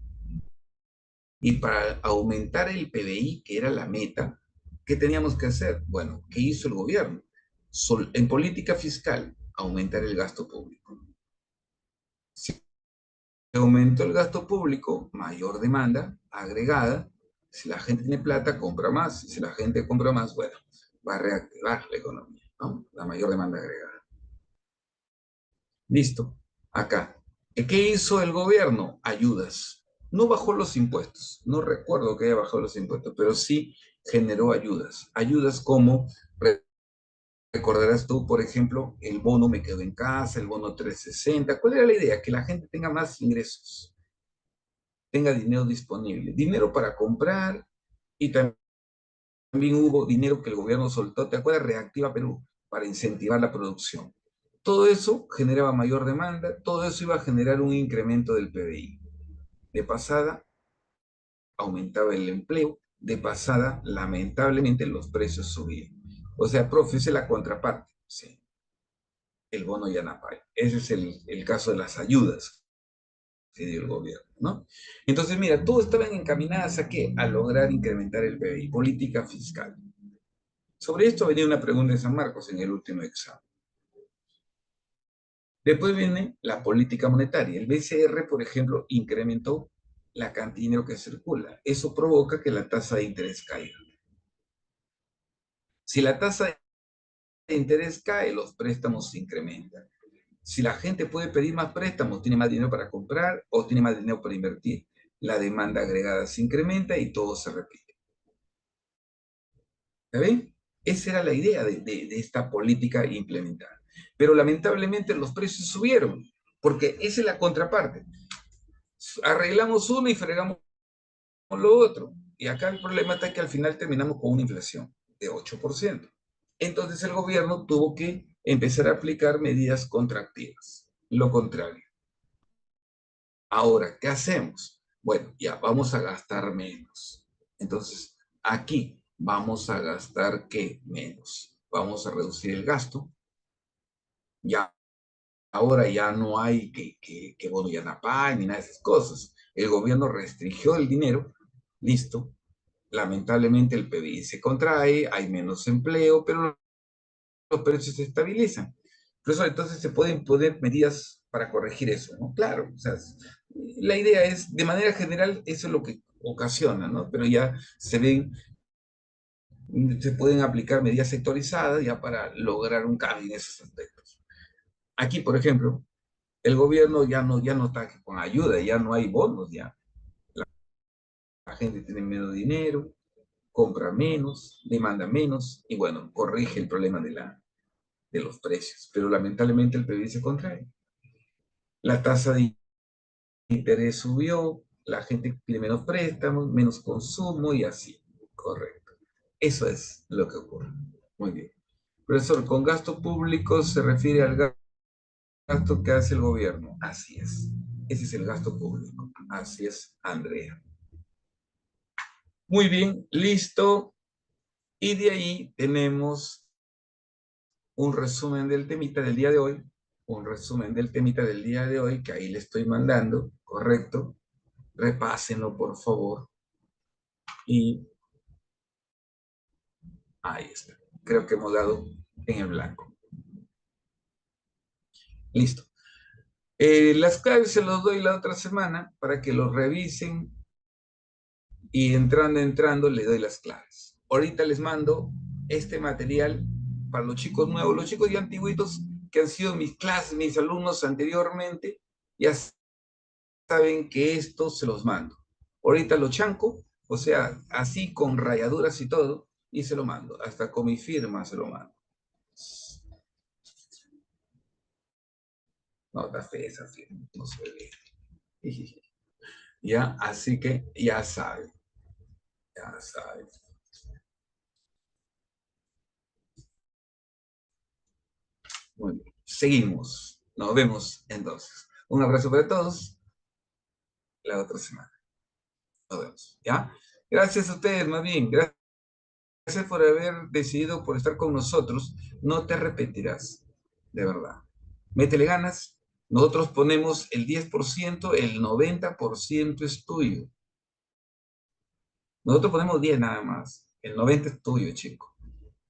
Y para aumentar el PBI, que era la meta, ¿qué teníamos que hacer? Bueno, ¿qué hizo el gobierno? En política fiscal, aumentar el gasto público. Si aumentó el gasto público, mayor demanda agregada. Si la gente tiene plata, compra más. Si la gente compra más, bueno, va a reactivar la economía, ¿no? La mayor demanda agregada. Listo. Acá. ¿Qué hizo el gobierno? Ayudas. No bajó los impuestos. No recuerdo que haya bajado los impuestos, pero sí generó ayudas. Ayudas como, recordarás tú, por ejemplo, el bono Me Quedo en Casa, el bono 360. ¿Cuál era la idea? Que la gente tenga más ingresos, tenga dinero disponible. Dinero para comprar y también hubo dinero que el gobierno soltó. ¿Te acuerdas? Reactiva Perú para incentivar la producción. Todo eso generaba mayor demanda, todo eso iba a generar un incremento del PBI. De pasada, aumentaba el empleo, de pasada, lamentablemente, los precios subían. O sea, profe, esa es la contraparte, sí, el bono Yanapay. Ese es el caso de las ayudas que dio el gobierno, ¿no? Entonces, mira, todas estaban encaminadas a qué? A lograr incrementar el PBI, política fiscal. Sobre esto venía una pregunta de San Marcos en el último examen. Después viene la política monetaria. El BCR, por ejemplo, incrementó la cantidad de dinero que circula. Eso provoca que la tasa de interés caiga. Si la tasa de interés cae, los préstamos se incrementan. Si la gente puede pedir más préstamos, tiene más dinero para comprar o tiene más dinero para invertir. La demanda agregada se incrementa y todo se repite. ¿Está bien? Esa era la idea de esta política implementada. Pero lamentablemente los precios subieron, porque esa es la contraparte. Arreglamos uno y fregamos lo otro. Y acá el problema está que al final terminamos con una inflación de 8%. Entonces el gobierno tuvo que empezar a aplicar medidas contractivas. Lo contrario. Ahora, ¿qué hacemos? Bueno, ya vamos a gastar menos. Entonces, aquí vamos a gastar ¿qué? Menos. Vamos a reducir el gasto. Ya, ahora ya no hay que bono Yanapay ni nada de esas cosas. El gobierno restringió el dinero. Listo. Lamentablemente el PBI se contrae, hay menos empleo, pero los precios se estabilizan. Por eso entonces se pueden poner medidas para corregir eso, ¿no? Claro, o sea, la idea es, de manera general, eso es lo que ocasiona, ¿no? Pero ya se pueden aplicar medidas sectorizadas ya para lograr un cambio en esos aspectos. Aquí, por ejemplo, el gobierno ya no está con ayuda, ya no hay bonos, ya. La gente tiene menos dinero, compra menos, demanda menos, y bueno, corrige el problema de los precios. Pero lamentablemente el PBI se contrae. La tasa de interés subió, la gente pide menos préstamos, menos consumo y así. Correcto. Eso es lo que ocurre. Muy bien. Profesor, con gasto público se refiere al gasto que hace el gobierno. Así es. Ese es el gasto público. Así es, Andrea. Muy bien, listo. Y de ahí tenemos un resumen del temita del día de hoy. Un resumen del temita del día de hoy que ahí le estoy mandando. Correcto. Repásenlo, por favor. Y ahí está. Creo que hemos dado en el blanco. Listo. Las claves se los doy la otra semana para que los revisen y entrando, le doy las claves. Ahorita les mando este material para los chicos nuevos, los chicos ya antiguitos que han sido mis clases, mis alumnos anteriormente, ya saben que esto se los mando. Ahorita lo chanco, o sea, así con rayaduras y todo, y se lo mando. Hasta con mi firma se lo mando. No, está fea esa firma, no se ve bien. Ya, así que ya saben, ya saben. Muy bien, seguimos. Nos vemos entonces. Un abrazo para todos. La otra semana. Nos vemos. ¿Ya? Gracias a ustedes, más bien. Gracias por haber decidido por estar con nosotros. No te arrepentirás, de verdad. Métele ganas. Nosotros ponemos el 10%, el 90% es tuyo. Nosotros ponemos 10 nada más. El 90 es tuyo, chico.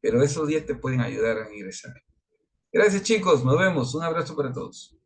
Pero esos 10 te pueden ayudar a ingresar. Gracias, chicos. Nos vemos. Un abrazo para todos.